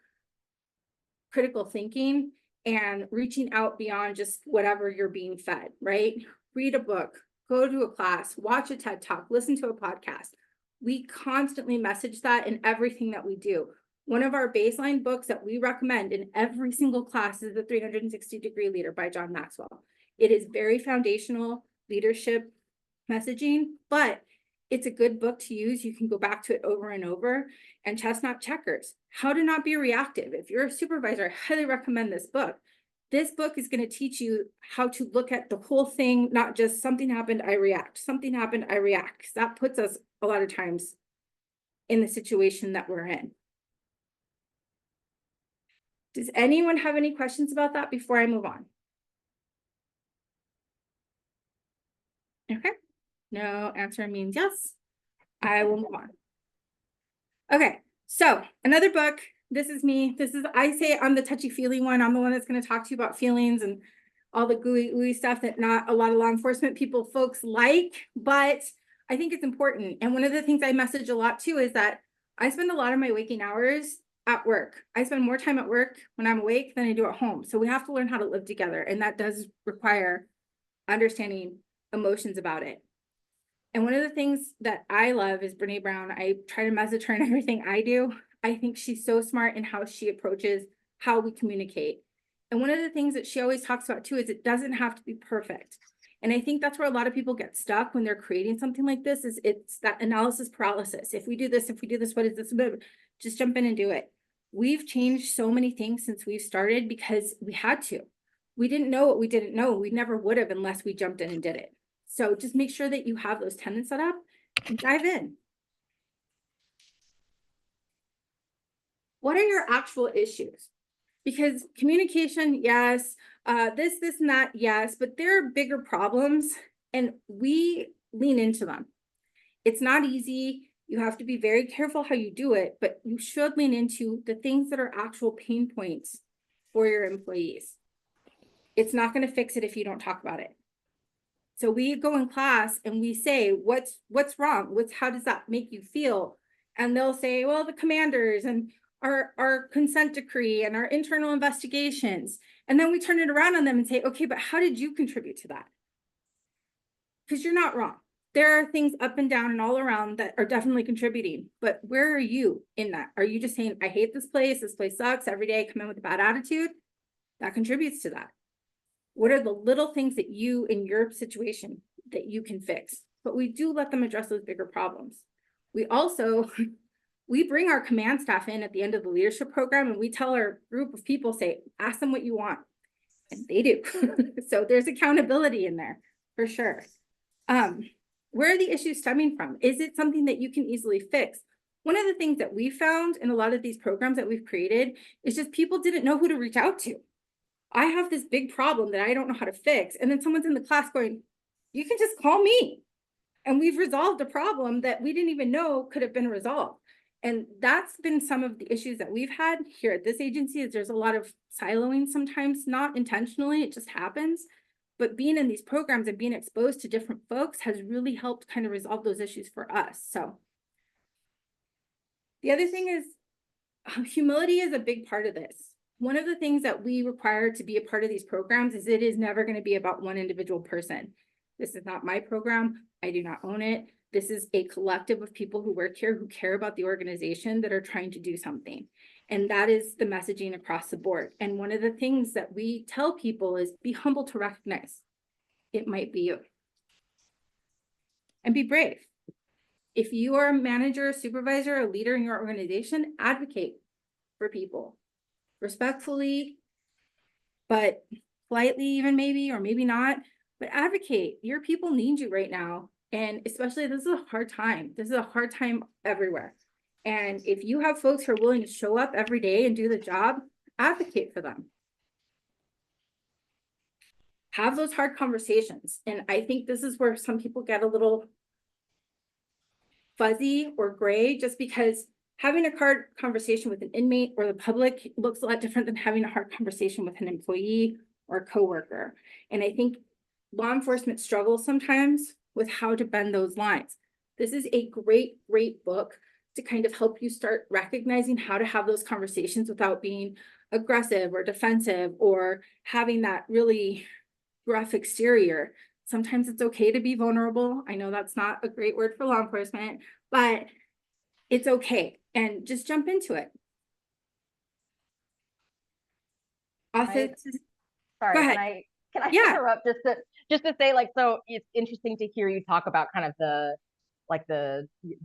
critical thinking and reaching out beyond just whatever you're being fed, right? Read a book, go to a class, watch a TED Talk, listen to a podcast. We constantly message that in everything that we do. One of our baseline books that we recommend in every single class is The 360-Degree Leader by John Maxwell. It is very foundational leadership messaging, but it's a good book to use. You can go back to it over and over. And Chestnut Checkers, How to Not Be Reactive. If you're a supervisor, I highly recommend this book. This book is going to teach you how to look at the whole thing, not just something happened, I react. Something happened, I react. Because that puts us a lot of times in the situation that we're in. Does anyone have any questions about that before I move on? Okay, no answer means yes. I will move on. Okay, so another book. This is me. I say I'm the touchy-feely one. I'm the one that's going to talk to you about feelings and all the gooey, ooey stuff that not a lot of law enforcement folks like, but I think it's important. And one of the things I message a lot too is that I spend a lot of my waking hours at work. I spend more time at work when I'm awake than I do at home. So we have to learn how to live together. And that does require understanding emotions about it. And one of the things that I love is Brene Brown. I try to message her in everything I do. I think she's so smart in how she approaches how we communicate. And one of the things that she always talks about too is it doesn't have to be perfect. And I think that's where a lot of people get stuck when they're creating something like this, is it's that analysis paralysis. If we do this, what is this? Just jump in and do it. We've changed so many things since we've started because we had to. We didn't know what we didn't know. We never would have unless we jumped in and did it. So just make sure that you have those tenets set up and dive in. What are your actual issues? Because communication, yes, this and that, yes, but there are bigger problems and we lean into them. It's not easy. You have to be very careful how you do it, but you should lean into the things that are actual pain points for your employees. It's not going to fix it if you don't talk about it. So we go in class and we say, what's wrong? How does that make you feel? And they'll say, well, the commanders and our consent decree and our internal investigations. And then we turn it around on them and say, okay, but how did you contribute to that? Because you're not wrong. There are things up and down and all around that are definitely contributing, but where are you in that? Are you just saying, I hate this place sucks, every day I come in with a bad attitude? That contributes to that. What are the little things that you in your situation that you can fix? But we do let them address those bigger problems. We also, we bring our command staff in at the end of the leadership program and we tell our group of people, say, ask them what you want. And they do. So there's accountability in there for sure. Where are the issues stemming from? Is it something that you can easily fix? One of the things that we found in a lot of these programs that we've created is just people didn't know who to reach out to. I have this big problem that I don't know how to fix. And then someone's in the class going, you can just call me. And we've resolved a problem that we didn't even know could have been resolved. And that's been some of the issues that we've had here at this agency, is there's a lot of siloing sometimes, not intentionally, it just happens. But being in these programs and being exposed to different folks has really helped kind of resolve those issues for us. So the other thing is humility is a big part of this. One of the things that we require to be a part of these programs is it is never going to be about one individual person. This is not my program. I do not own it. This is a collective of people who work here, who care about the organization, that are trying to do something. And that is the messaging across the board. And one of the things that we tell people is be humble to recognize it might be you. And be brave. If you are a manager, supervisor, or leader in your organization, advocate for people. Respectfully, but politely even maybe, or maybe not, but advocate. Your people need you right now. And especially, this is a hard time. This is a hard time everywhere. And if you have folks who are willing to show up every day and do the job, advocate for them. Have those hard conversations. And I think this is where some people get a little fuzzy or gray, just because having a hard conversation with an inmate or the public looks a lot different than having a hard conversation with an employee or a coworker. And I think law enforcement struggles sometimes with how to bend those lines. This is a great book to kind of help you start recognizing how to have those conversations without being aggressive or defensive or having that really rough exterior. Sometimes it's okay to be vulnerable. I know that's not a great word for law enforcement, but it's okay. And just jump into it. Also, Sorry, go ahead. Can I Yeah. interrupt just to say, like, so it's interesting to hear you talk about kind of the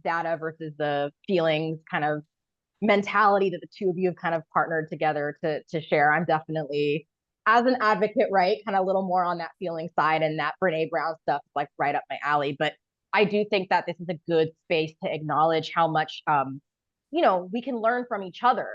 data versus the feelings kind of mentality that the two of you have kind of partnered together to share. I'm definitely, as an advocate, right, kind of a little more on that feeling side, and that Brene Brown stuff is like right up my alley. But I do think that this is a good space to acknowledge how much we can learn from each other.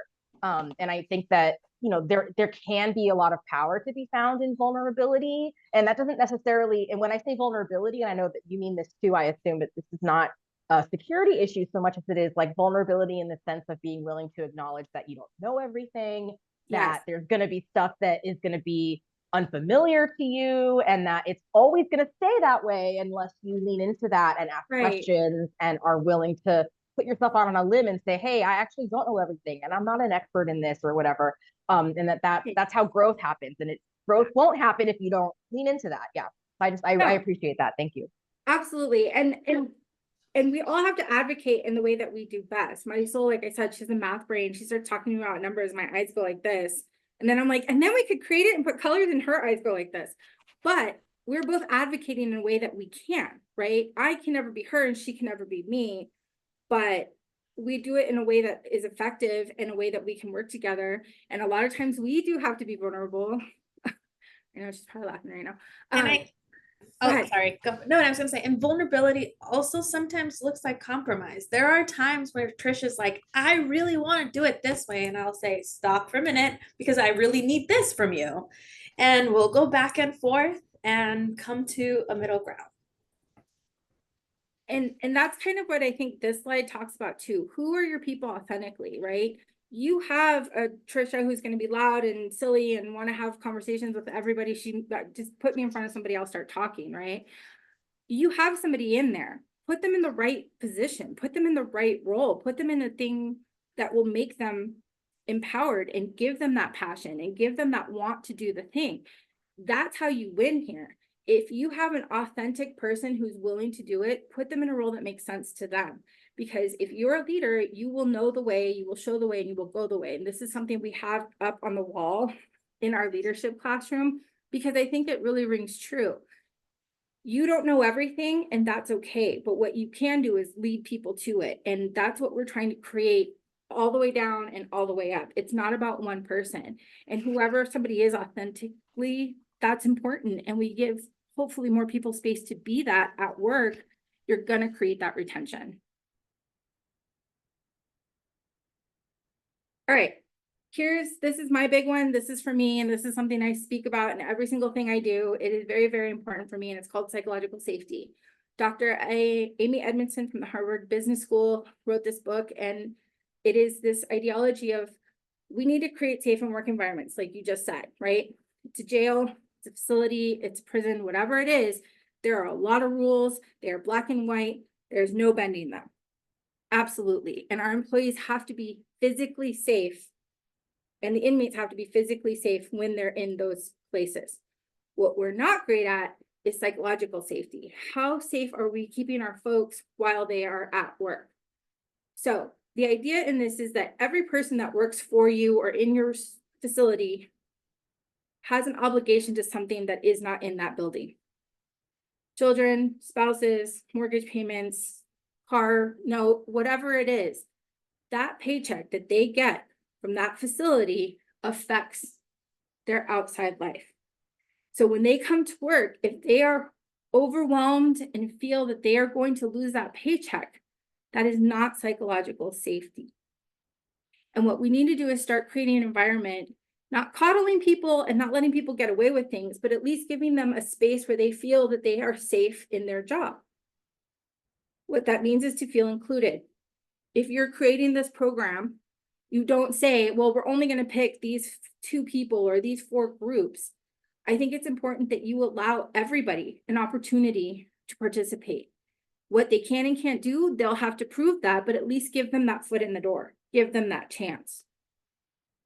And I think that there can be a lot of power to be found in vulnerability. And that doesn't necessarily, and when I say vulnerability, and I know that you mean this too, I assume that this is not a security issue so much as it is like vulnerability in the sense of being willing to acknowledge that you don't know everything, that there's going to be stuff that is going to be unfamiliar to you, and that it's always going to stay that way unless you lean into that and ask questions and are willing to put yourself out on a limb and say, hey, I actually don't know everything and I'm not an expert in this or whatever. And that's how growth happens. And growth won't happen if you don't lean into that. Yeah. I appreciate that. Thank you. Absolutely. And we all have to advocate in the way that we do best. Marisol, like I said, she's a math brain. She starts talking to me about numbers. My eyes go like this. And then I'm like, and then we could create it and put colors and her eyes go like this. But we're both advocating in a way that we can, right? I can never be her and she can never be me. But we do it in a way that is effective, in a way that we can work together. And a lot of times we do have to be vulnerable. I know she's probably laughing right now. Sorry. No, I was gonna say, and vulnerability also sometimes looks like compromise. There are times where Trisha's like, I really want to do it this way. And I'll say, stop for a minute, because I really need this from you. And we'll go back and forth and come to a middle ground. And that's kind of what I think this slide talks about too. Who are your people authentically, right? You have a Trisha who's going to be loud and silly and want to have conversations with everybody. She just put me in front of somebody, I'll start talking, right? You have somebody in there, put them in the right position, put them in the right role, put them in a thing that will make them empowered and give them that passion and give them that want to do the thing. That's how you win here. If you have an authentic person who's willing to do it, put them in a role that makes sense to them. Because if you're a leader, you will know the way, you will show the way, and you will go the way. And this is something we have up on the wall in our leadership classroom, because I think it really rings true. You don't know everything, and that's okay. But what you can do is lead people to it. And that's what we're trying to create all the way down and all the way up. It's not about one person. And whoever somebody is authentically, that's important. And we give hopefully more people space to be that at work. You're going to create that retention. All right, this is my big one. This is for me, and this is something I speak about in every single thing I do. It is very, very important for me, and it's called psychological safety. Dr. Amy Edmondson from the Harvard Business School wrote this book, and it is this ideology of we need to create safe and work environments, like you just said, right? It's a jail, it's a facility, it's a prison, whatever it is. There are a lot of rules. They are black and white. There's no bending them. Absolutely. And our employees have to be physically safe, and the inmates have to be physically safe when they're in those places. What we're not great at is psychological safety. How safe are we keeping our folks while they are at work? So the idea in this is that every person that works for you or in your facility has an obligation to something that is not in that building. Children, spouses, mortgage payments, car note, whatever it is, that paycheck that they get from that facility affects their outside life. So when they come to work, if they are overwhelmed and feel that they are going to lose that paycheck, that is not psychological safety. And what we need to do is start creating an environment, not coddling people and not letting people get away with things, but at least giving them a space where they feel that they are safe in their job. What that means is to feel included. If you're creating this program, you don't say, well, we're only going to pick these 2 people or these 4 groups. I think it's important that you allow everybody an opportunity to participate. What they can and can't do, they'll have to prove that, but at least give them that foot in the door. Give them that chance.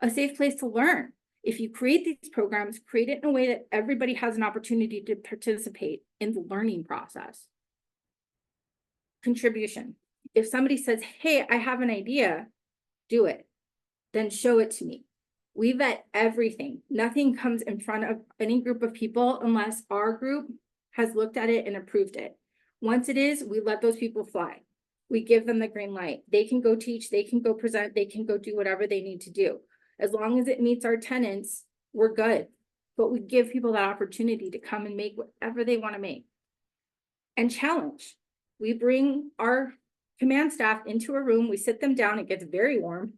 A safe place to learn. If you create these programs, create it in a way that everybody has an opportunity to participate in the learning process. Contribution. If somebody says, hey, I have an idea, do it. Then show it to me. We vet everything. Nothing comes in front of any group of people unless our group has looked at it and approved it. Once it is, we let those people fly. We give them the green light. They can go teach, they can go present, they can go do whatever they need to do. As long as it meets our tenets, we're good. But we give people that opportunity to come and make whatever they want to make. And challenge. We bring our command staff into a room, we sit them down, it gets very warm.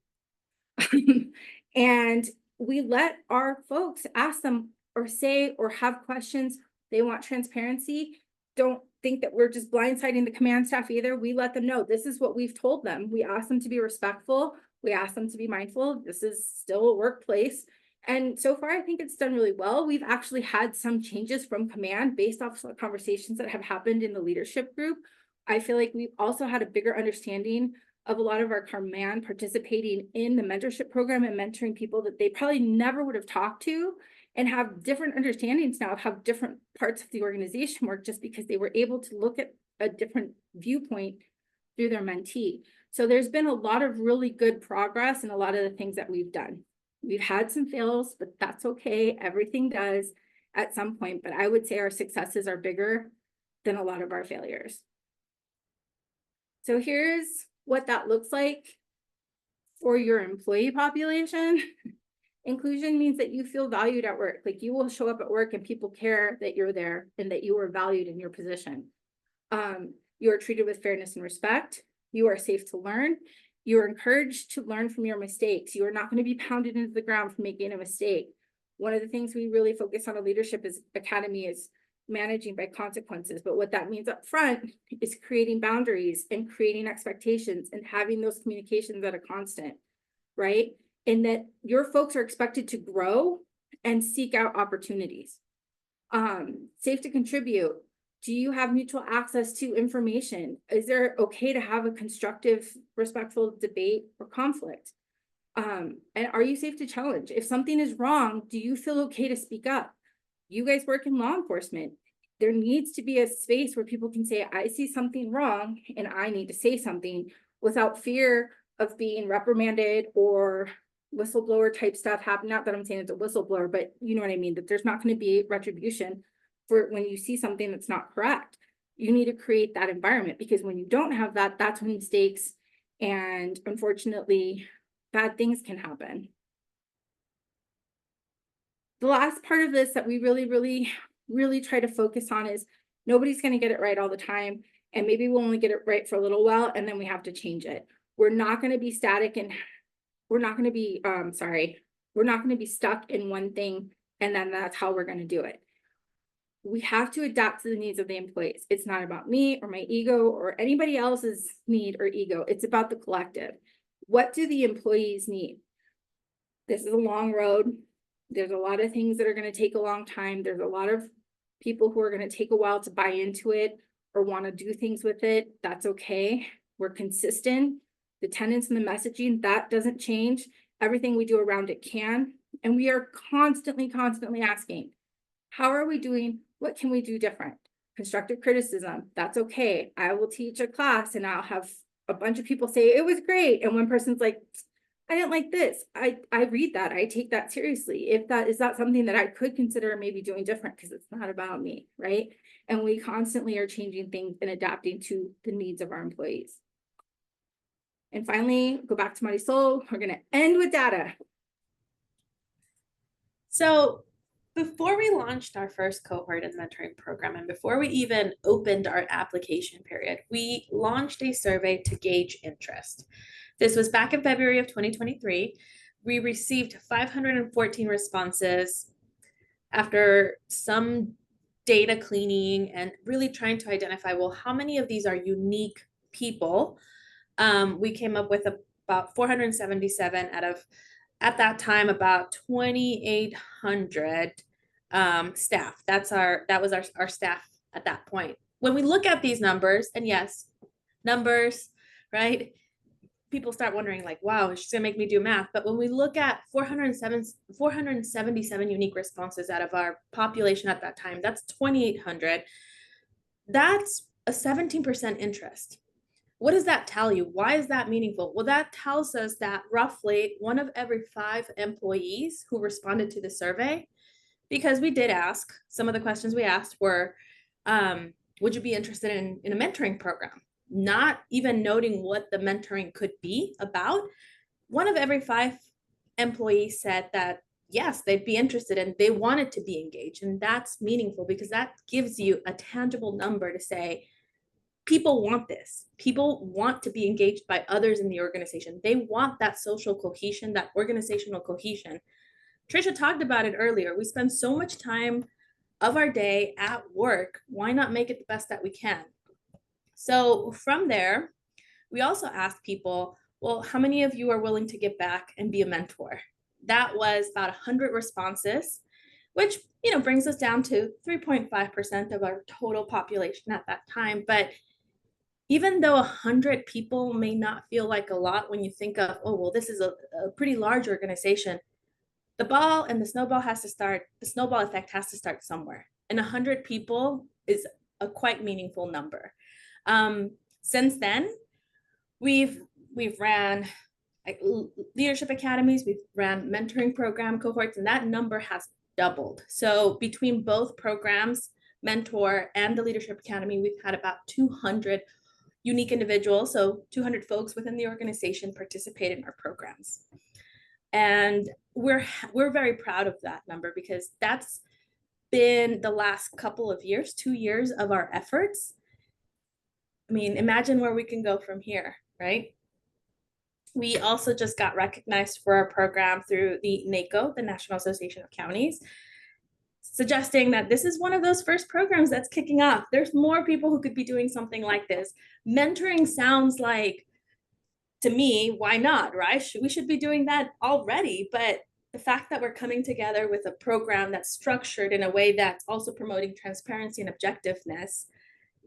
And we let our folks ask them or say or have questions. They want transparency. Don't think that we're just blindsiding the command staff either. We let them know this is what we've told them. We ask them to be respectful. We ask them to be mindful. This is still a workplace. And so far, I think it's done really well. We've actually had some changes from command based off some conversations that have happened in the leadership group. I feel like we've also had a bigger understanding of a lot of our command participating in the mentorship program and mentoring people that they probably never would have talked to, and have different understandings now of how different parts of the organization work, just because they were able to look at a different viewpoint through their mentee. So there's been a lot of really good progress in a lot of the things that we've done. We've had some fails, but that's okay. Everything does at some point, but I would say our successes are bigger than a lot of our failures. So here's what that looks like for your employee population. Inclusion means that you feel valued at work. Like, you will show up at work and people care that you're there and that you are valued in your position. You are treated with fairness and respect. You are safe to learn. You are encouraged to learn from your mistakes. You are not going to be pounded into the ground for making a mistake. One of the things we really focus on a leadership academy is managing by consequences. But what that means up front is creating boundaries and creating expectations and having those communications at a constant, right? And that your folks are expected to grow and seek out opportunities. Safe to contribute. Do you have mutual access to information? Is there okay to have a constructive, respectful debate or conflict? And are you safe to challenge? If something is wrong, do you feel okay to speak up? You guys work in law enforcement. There needs to be a space where people can say, I see something wrong and I need to say something, without fear of being reprimanded or whistleblower type stuff happen. Not that I'm saying it's a whistleblower, but you know what I mean, that there's not going to be retribution for when you see something that's not correct. You need to create that environment, because when you don't have that, that's when mistakes and unfortunately bad things can happen. The last part of this that we really try to focus on is nobody's going to get it right all the time. And maybe we'll only get it right for a little while and then we have to change it. We're not going to be static, and we're not going to be, we're not going to be stuck in one thing and then that's how we're going to do it. We have to adapt to the needs of the employees. It's not about me or my ego or anybody else's need or ego. It's about the collective. What do the employees need? This is a long road. There's a lot of things that are going to take a long time. There's a lot of people who are going to take a while to buy into it or want to do things with it. That's okay. We're consistent. The tenets and the messaging, that doesn't change. Everything we do around it can. And we are constantly asking, how are we doing? What can we do different? Constructive criticism, that's okay. I will teach a class and I'll have a bunch of people say it was great. And one person's like, I didn't like this. I read that. I take that seriously. If that is that something that I could consider maybe doing different, because it's not about me, right? And we constantly are changing things and adapting to the needs of our employees. And finally, go back to Marisol. We're going to end with data. So before we launched our first cohort in the mentoring program, and before we even opened our application period, we launched a survey to gauge interest. This was back in February of 2023. We received 514 responses after some data cleaning and really trying to identify, well, how many of these are unique people? We came up with about 477 out of, at that time, about 2,800 staff. That was our staff at that point. When we look at these numbers, and yes, numbers, right? People start wondering like, wow, she's gonna make me do math. But when we look at 477 unique responses out of our population at that time, that's 2,800. That's a 17% interest. What does that tell you? Why is that meaningful? Well, that tells us that roughly 1 of every 5 employees who responded to the survey, because we did ask, some of the questions we asked were, would you be interested in a mentoring program? Not even noting what the mentoring could be about. 1 of every 5 employees said that, yes, they'd be interested and they wanted to be engaged. And that's meaningful, because that gives you a tangible number to say, people want this. People want to be engaged by others in the organization. They want that social cohesion, that organizational cohesion. Trisha talked about it earlier. We spend so much time of our day at work. Why not make it the best that we can? So from there, we also asked people, well, how many of you are willing to give back and be a mentor? That was about 100 responses, which, you know, brings us down to 3.5% of our total population at that time. But even though 100 people may not feel like a lot when you think of, oh, well, this is a pretty large organization, the ball and the snowball effect has to start somewhere. And 100 people is a quite meaningful number. Since then, we've ran like leadership academies, we've ran mentoring program cohorts, and that number has doubled. So between both programs, Mentor and the Leadership Academy, we've had about 200 unique individuals, so 200 folks within the organization participate in our programs. And we're very proud of that number because that's been the last couple of years, 2 years of our efforts. I mean, imagine where we can go from here, right? We also just got recognized for our program through the NACO, the National Association of Counties, suggesting that this is one of those first programs that's kicking off. There's more people who could be doing something like this. Mentoring sounds like, to me, why not, right? We should be doing that already, but the fact that we're coming together with a program that's structured in a way that's also promoting transparency and objectiveness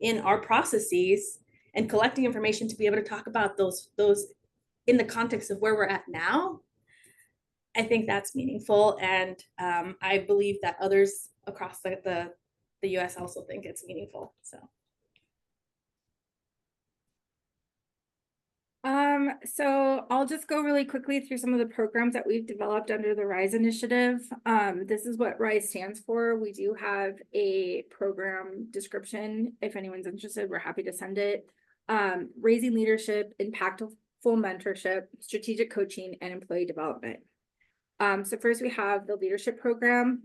in our processes and collecting information to be able to talk about those in the context of where we're at now, I think that's meaningful. And I believe that others across the US also think it's meaningful, so. So I'll just go really quickly through some of the programs that we've developed under the RISE initiative. This is what RISE stands for. We do have a program description. If anyone's interested, we're happy to send it. Raising leadership, impactful mentorship, strategic coaching, and employee development. So first we have the leadership program.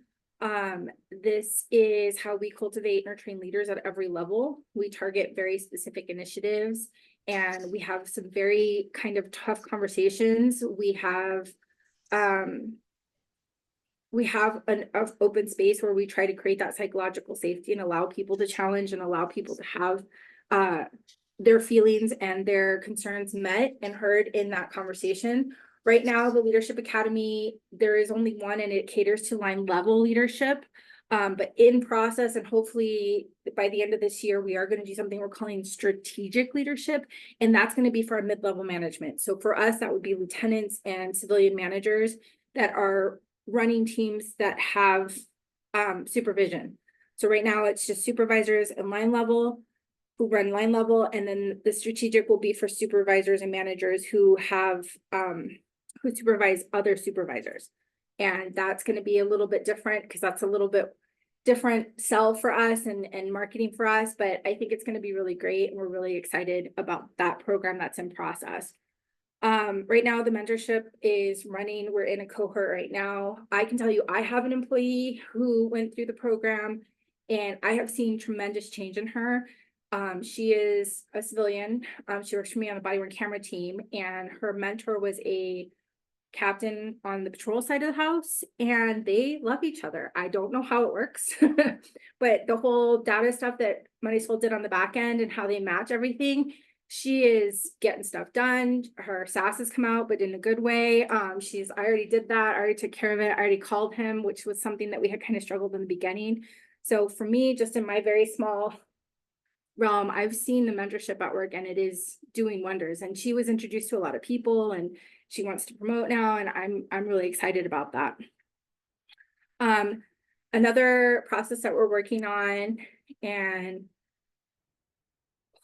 This is how we cultivate and train leaders at every level. We target very specific initiatives, and we have some very kind of tough conversations. We have an open space where we try to create that psychological safety and allow people to challenge and allow people to have their feelings and their concerns met and heard in that conversation. Right now, the Leadership Academy, there is only one, and it caters to line level leadership. But in process, and hopefully by the end of this year, we are going to do something we're calling strategic leadership, and that's going to be for our mid-level management. So for us, that would be lieutenants and civilian managers that are running teams that have supervision. So right now, it's just supervisors and line level who run line level, and then the strategic will be for supervisors and managers who have who supervise other supervisors. And that's going to be a little bit different because that's a little bit different sell for us and marketing for us, but I think it's going to be really great, and we're really excited about that program that's in process. Right now, the mentorship is running. We're in a cohort right now. I can tell you, I have an employee who went through the program, and I have seen tremendous change in her. She is a civilian. She works for me on the body worn camera team, and her mentor was a captain on the patrol side of the house, and they love each other. I don't know how it works, but the whole data stuff that Money Soul did on the back end and how they match everything, she is getting stuff done. Her sass has come out, but in a good way. I already did that. I already took care of it. I already called him, which was something that we had kind of struggled in the beginning. So for me, just in my very small realm, I've seen the mentorship at work, and it is doing wonders. And she was introduced to a lot of people, and she wants to promote now, and I'm really excited about that. Another process that we're working on, and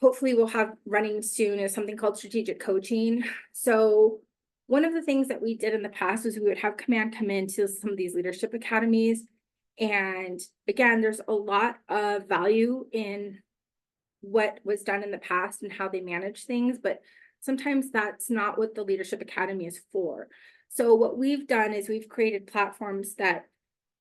hopefully we'll have running soon, is something called strategic coaching. So one of the things that we did in the past was we would have command come into some of these leadership academies. And again, there's a lot of value in what was done in the past and how they manage things, but sometimes that's not what the Leadership Academy is for. So what we've done is we've created platforms that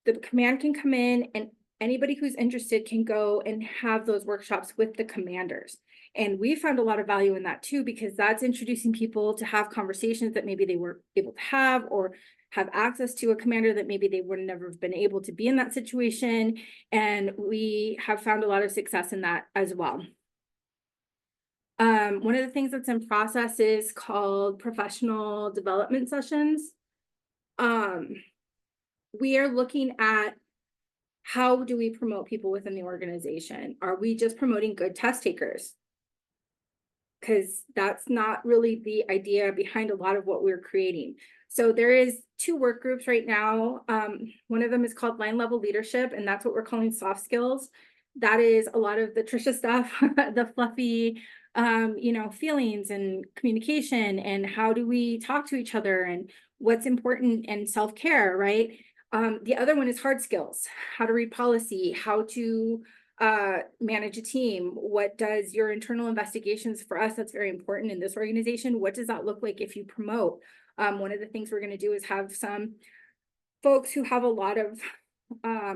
the command can come in, and anybody who's interested can go and have those workshops with the commanders. And we found a lot of value in that too, because that's introducing people to have conversations that maybe they weren't able to have, or have access to a commander that maybe they would never have been able to be in that situation. And we have found a lot of success in that as well. One of the things that's in process is called professional development sessions. We are looking at how do we promote people within the organization? Are we just promoting good test takers? Because that's not really the idea behind a lot of what we're creating. So there is 2 work groups right now. One of them is called line level leadership, and that's what we're calling soft skills. That is a lot of the Trisha stuff, the fluffy, feelings and communication, and how do we talk to each other and what's important, and self-care, right? The other one is hard skills, how to read policy, how to manage a team. What does your internal investigations, for us, that's very important in this organization. What does that look like if you promote? One of the things we're going to do is have some folks who have a lot of, I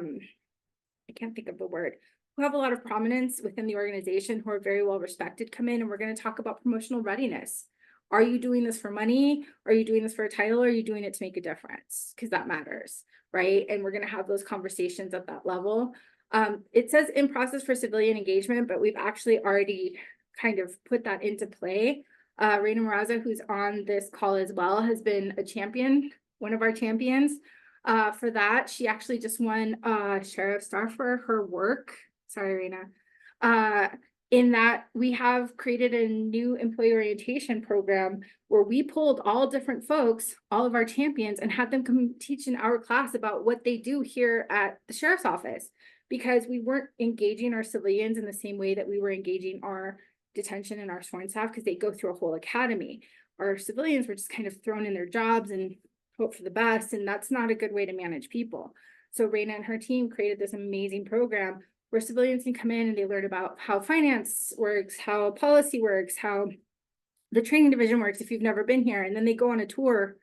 can't think of the word, who have a lot of prominence within the organization, who are very well respected, come in, and we're going to talk about promotional readiness. Are you doing this for money? Are you doing this for a title? Or are you doing it to make a difference? Because that matters, right? And we're going to have those conversations at that level. It says in process for civilian engagement, but we've actually already kind of put that into play. Reina Maraza, who's on this call as well, has been a champion, one of our champions for that. She actually just won a Sheriff Star for her work. Sorry, Reina. In that we have created a new employee orientation program where we pulled all different folks, all of our champions, and had them come teach in our class about what they do here at the sheriff's office, because we weren't engaging our civilians in the same way that we were engaging our detention and our sworn staff, because they go through a whole academy. Our civilians were just kind of thrown in their jobs and hope for the best, and that's not a good way to manage people. So Reina and her team created this amazing program where civilians can come in and they learn about how finance works, how policy works, how the training division works if you've never been here. And then they go on a tour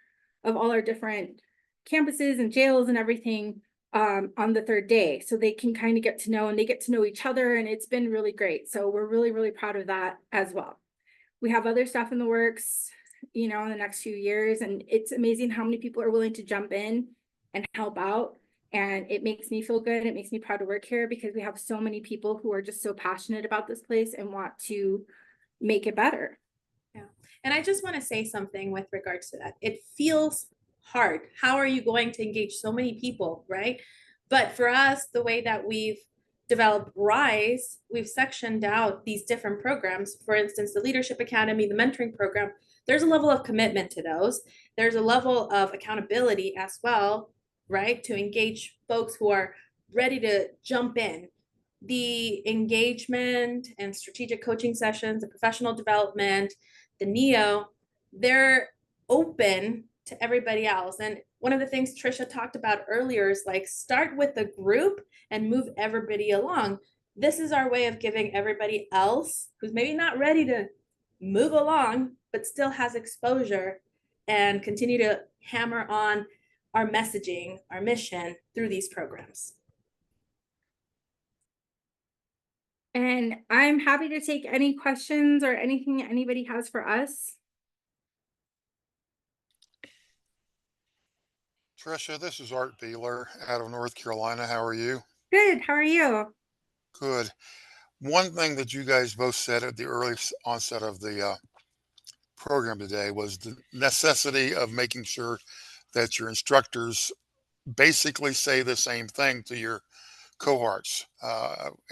of all our different campuses and jails and everything on the 3rd day. So they can kind of get to know, and they get to know each other, and it's been really great. So we're really, really proud of that as well. We have other stuff in the works, in the next few years, and it's amazing how many people are willing to jump in and help out. And it makes me feel good. It makes me proud to work here, because we have so many people who are just so passionate about this place and want to make it better. Yeah. And I just want to say something with regards to that. It feels hard. How are you going to engage so many people, right? But for us, the way that we've developed RISE, we've sectioned out these different programs. For instance, the Leadership Academy, the mentoring program, there's a level of commitment to those. There's a level of accountability as well, right? To engage folks who are ready to jump in. The engagement and strategic coaching sessions, the professional development, the NEO, they're open to everybody else. And one of the things Trisha talked about earlier is like, start with the group and move everybody along. This is our way of giving everybody else who's maybe not ready to move along, but still has exposure, and continue to hammer on our messaging, our mission through these programs. And I'm happy to take any questions or anything anybody has for us. Trisha, this is Art Beeler out of North Carolina. How are you? Good, how are you? Good. One thing that you guys both said at the early onset of the program today was the necessity of making sure that your instructors basically say the same thing to your cohorts.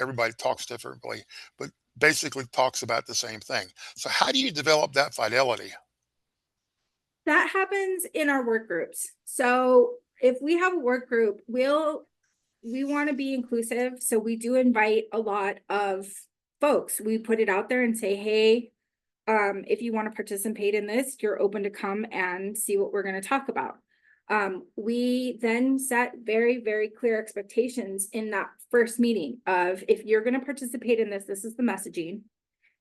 Everybody talks differently, but basically talks about the same thing. So how do you develop that fidelity? That happens in our work groups. So if we have a work group, we want to be inclusive. So we do invite a lot of folks. We put it out there and say, hey, if you want to participate in this, you're open to come and see what we're going to talk about. We then set very, very clear expectations in that first meeting of, if you're going to participate in this, this is the messaging.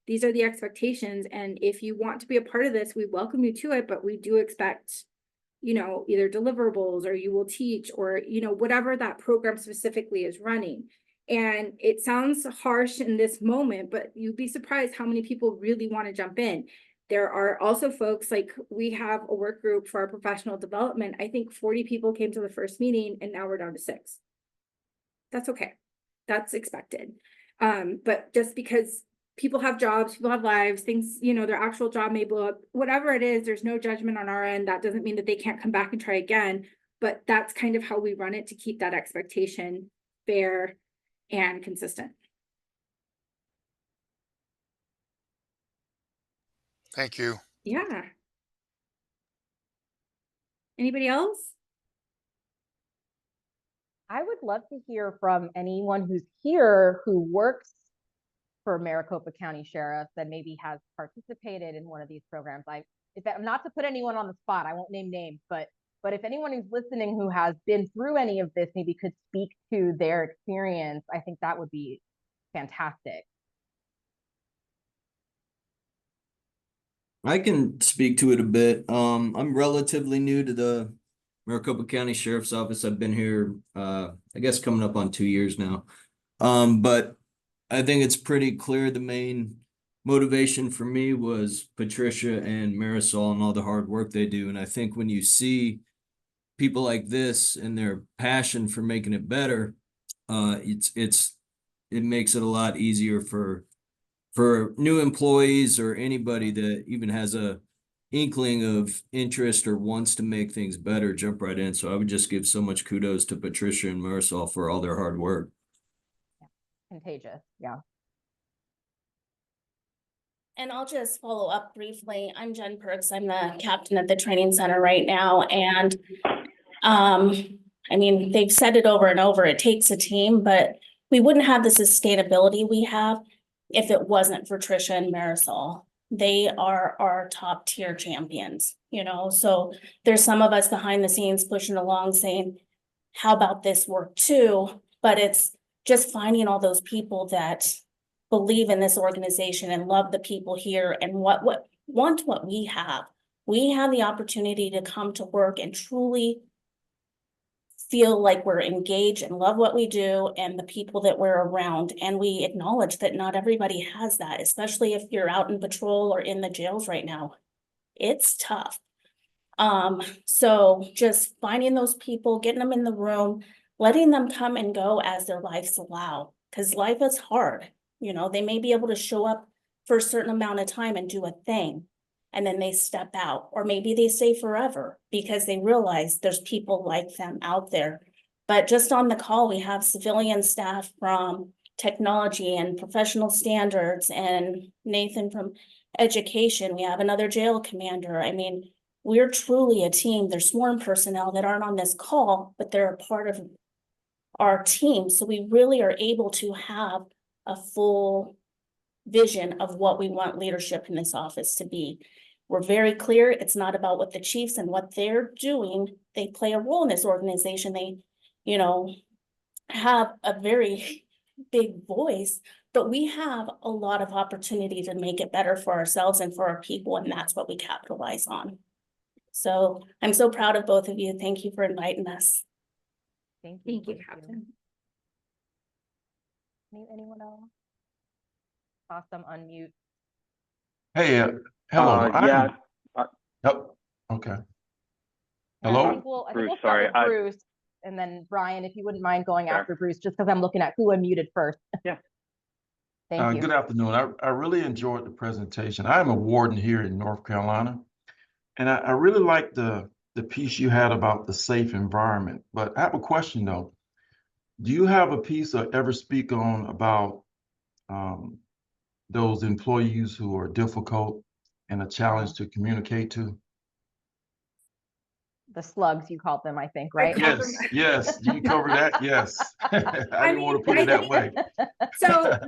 These are the expectations. And if you want to be a part of this, we welcome you to it, but we do expect, either deliverables, or you will teach, or, whatever that program specifically is running. And it sounds harsh in this moment, but you'd be surprised how many people really want to jump in. There are also folks, like we have a work group for our professional development. I think 40 people came to the first meeting and now we're down to 6. That's okay. That's expected. But just because people have jobs, people have lives, things, you know, their actual job may blow up, whatever it is, there's no judgment on our end. That doesn't mean that they can't come back and try again, but that's kind of how we run it to keep that expectation fair and consistent. Thank you. Yeah. Anybody else? I would love to hear from anyone who's here who works for Maricopa County Sheriff that maybe has participated in one of these programs. Not to put anyone on the spot, I won't name names, but if anyone who's listening who has been through any of this maybe could speak to their experience, I think that would be fantastic. I can speak to it a bit. I'm relatively new to the Maricopa County Sheriff's Office. I've been here, I guess coming up on 2 years now. But I think it's pretty clear the main motivation for me was Patricia and Marisol and all the hard work they do. And I think when you see people like this and their passion for making it better, it makes it a lot easier for new employees or anybody that even has a inkling of interest or wants to make things better, jump right in. So I would just give so much kudos to Patricia and Marisol for all their hard work. Contagious, yeah. And I'll just follow up briefly. I'm Jen Perks. I'm the captain at the training center right now. And I mean, they've said it over and over, it takes a team, but we wouldn't have the sustainability we have if it wasn't for Trisha and Marisol. They are our top tier champions, you know, so there's some of us behind the scenes pushing along saying, how about this work too? But it's just finding all those people that believe in this organization and love the people here and want what we have. We have the opportunity to come to work and truly feel like we're engaged and love what we do and the people that we're around. And we acknowledge that not everybody has that, especially if you're out in patrol or in the jails right now. It's tough. So just finding those people, getting them in the room, letting them come and go as their lives allow, because life is hard. You know, they may be able to show up for a certain amount of time and do a thing, and then they step out, or maybe they stay forever because they realize there's people like them out there. But just on the call, we have civilian staff from technology and professional standards, and Nathan from education. We have another jail commander. I mean, we're truly a team. There's sworn personnel that aren't on this call, but they're a part of our team. So we really are able to have a full vision of what we want leadership in this office to be. We're very clear. It's not about what the chiefs and what they're doing. They play a role in this organization. They, you know, have a very big voice, but we have a lot of opportunity to make it better for ourselves and for our people. And that's what we capitalize on. So I'm so proud of both of you. Thank you for inviting us. Thank you. Thank you, Captain. Anyone else? Awesome, unmute. Hey, hello. Yeah. Yep. Okay. I Hello? think we'll Bruce, start sorry, with Bruce, and then Brian, if you wouldn't mind going Sure. after Bruce, just because I'm looking at who unmuted first. Yeah. Thank you. Good afternoon. I really enjoyed the presentation. I am a warden here in North Carolina, and I really like the piece you had about the safe environment. But I have a question though. Do you have a piece or ever speak on about those employees who are difficult and a challenge to communicate to? The slugs, you called them, I think, right? Yes, you cover that. Yes. I didn't want to put it that way. So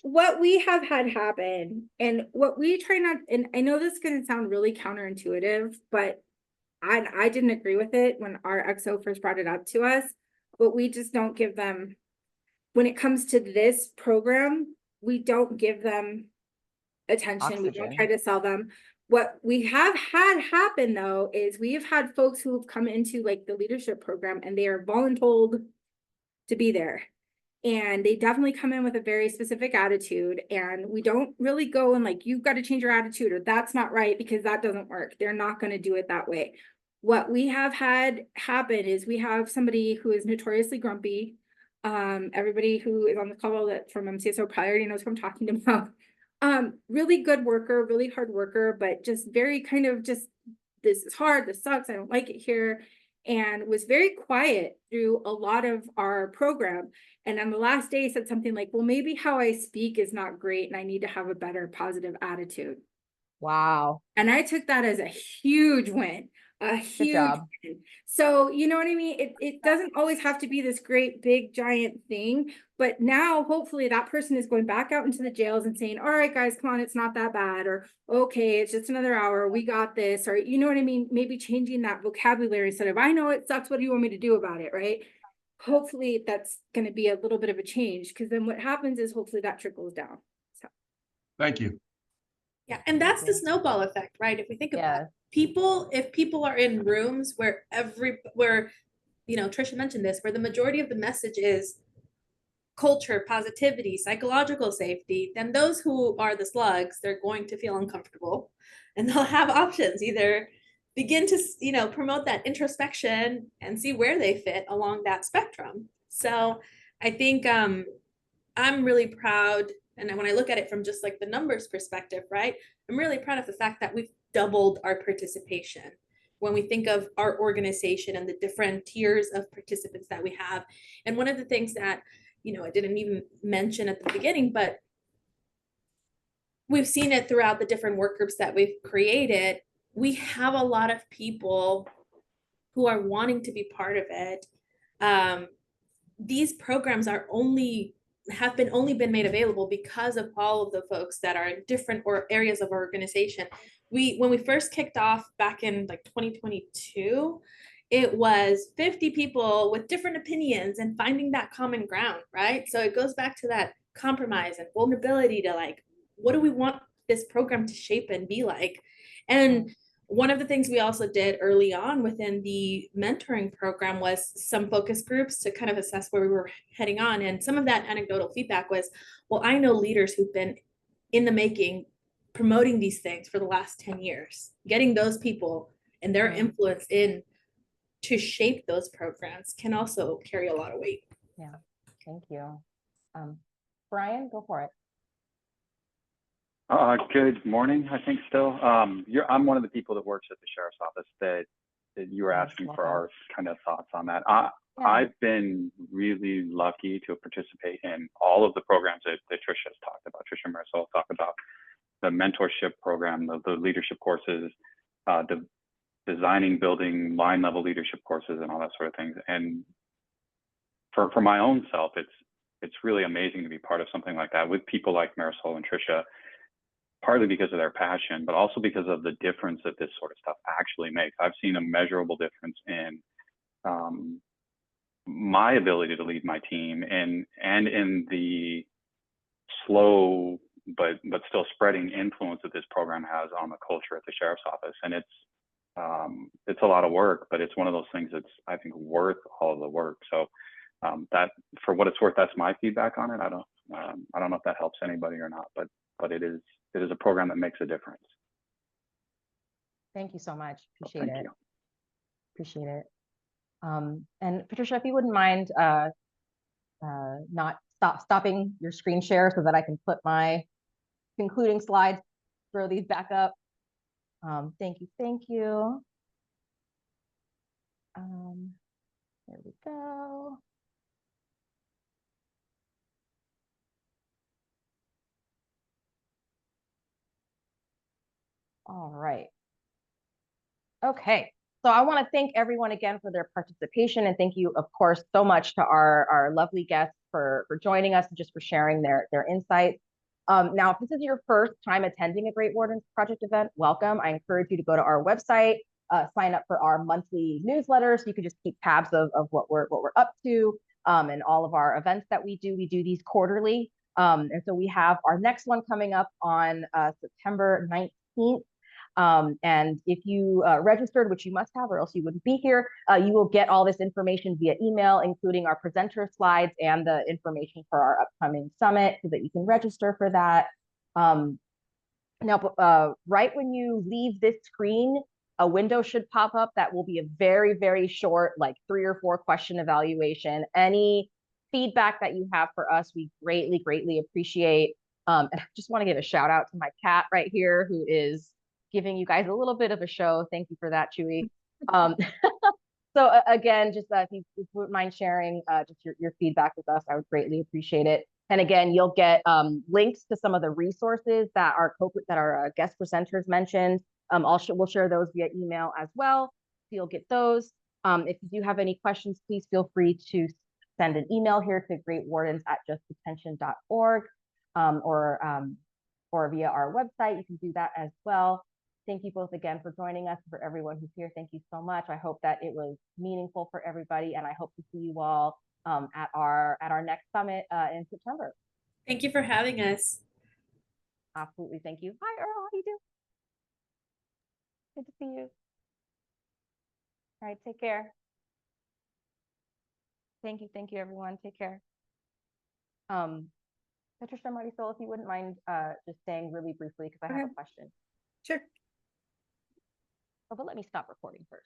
what we have had happen, and what we try not, and I know this is going to sound really counterintuitive, but I didn't agree with it when our XO first brought it up to us, but we just don't give them, when it comes to this program, we don't give them attention. We don't Oxygen. try to sell them. What we have had happen though, is we have had folks who have come into like the leadership program and they are voluntold to be there. And they definitely come in with a very specific attitude. And we don't really go and like, you've got to change your attitude or that's not right, because that doesn't work. They're not going to do it that way. What we have had happen is we have somebody who is notoriously grumpy. Everybody who is on the call that from MCSO probably already knows who I'm talking about. Really good worker, really hard worker, but just very kind of just, this is hard, this sucks, I don't like it here. And was very quiet through a lot of our program. And on the last day said something like, well, maybe how I speak is not great and I need to have a better positive attitude. Wow. And I took that as a huge win, a huge job. win. So, you know what I mean? It doesn't always have to be this great, big, giant thing. But now, hopefully, that person is going back out into the jails and saying, all right, guys, come on, it's not that bad. Or, okay, it's just another hour. We got this. Or, you know what I mean? Maybe changing that vocabulary instead of, I know it sucks. What do you want me to do about it? Right? Hopefully, that's going to be a little bit of a change, because then what happens is hopefully that trickles down. So, Thank you. Yeah, and that's the snowball effect, right? If we think about it, if people are in rooms where you know, Trisha mentioned this, where the majority of the message is culture, positivity, psychological safety, then those who are the slugs, they're going to feel uncomfortable and they'll have options, either begin to, you know, promote that introspection and see where they fit along that spectrum. So I think I'm really proud. And when I look at it from just like the numbers perspective, right, I'm really proud of the fact that we've doubled our participation. When we think of our organization and the different tiers of participants that we have. And one of the things that, you know, I didn't even mention at the beginning, but we've seen it throughout the different work groups that we've created. We have a lot of people who are wanting to be part of it. These programs are only been made available because of all of the folks that are in different areas of our organization. When we first kicked off back in like 2022, it was 50 people with different opinions and finding that common ground, right? So it goes back to that compromise and vulnerability to like, what do we want this program to shape and be like? And one of the things we also did early on within the mentoring program was some focus groups to kind of assess where we were heading on. And some of that anecdotal feedback was, well, I know leaders who've been in the making promoting these things for the last 10 years, getting those people and their influence in to shape those programs can also carry a lot of weight. Yeah, thank you. Brian, go for it. Good morning, I think still. I'm one of the people that works at the Sheriff's Office that you were asking for our kind of thoughts on that. I've been really lucky to participate in all of the programs that Trisha has talked about. Trisha and Marisol talk about the mentorship program, the leadership courses, the designing, building line level leadership courses and all that sort of things. And for my own self, it's really amazing to be part of something like that with people like Marisol and Trisha, partly because of their passion, but also because of the difference that this sort of stuff actually makes. I've seen a measurable difference in my ability to lead my team and in the slow but still spreading influence that this program has on the culture at the Sheriff's Office. And it's a lot of work, but it's one of those things that's, I think, worth all of the work. So that, for what it's worth, that's my feedback on it. I don't know if that helps anybody or not, but it is a program that makes a difference. Thank you so much. Appreciate it. You. Appreciate it. And Patricia, if you wouldn't mind not stopping your screen share so that I can put my concluding slides, throw these back up. Thank you. Thank you. There we go. All right. Okay. So I want to thank everyone again for their participation, and thank you, of course, so much to our lovely guests for joining us and just for sharing their insights. Now, if this is your first time attending a Great Wardens Project event, welcome. I encourage you to go to our website, sign up for our monthly newsletter so you can just keep tabs of what we're up to and all of our events that we do. We do these quarterly. And so we have our next one coming up on September 19th. And if you registered, which you must have, or else you wouldn't be here, you will get all this information via email, including our presenter slides and the information for our upcoming summit, so that you can register for that. Now, right when you leave this screen, a window should pop up that will be a very, very short, like 3 or 4 question evaluation. Any feedback that you have for us, we greatly, greatly appreciate. And I just want to give a shout out to my cat right here, who is giving you guys a little bit of a show. Thank you for that, Chewy. So again, just if you wouldn't mind sharing just your feedback with us, I would greatly appreciate it. And again, you'll get links to some of the resources that our guest presenters mentioned. We'll share those via email as well, so you'll get those. If you do have any questions, please feel free to send an email here to greatwardens@justdetention.org, or via our website. You can do that as well. Thank you both again for joining us. For everyone who's here, thank you so much. I hope that it was meaningful for everybody, and I hope to see you all at our next summit in September. Thank you for having us. Absolutely, thank you. Hi, Earl. How do you do? Good to see you. All right, take care. Thank you, everyone. Take care. Patricia, Marisol, if you wouldn't mind just staying really briefly, because I have a question. Sure. Oh, but let me stop recording first.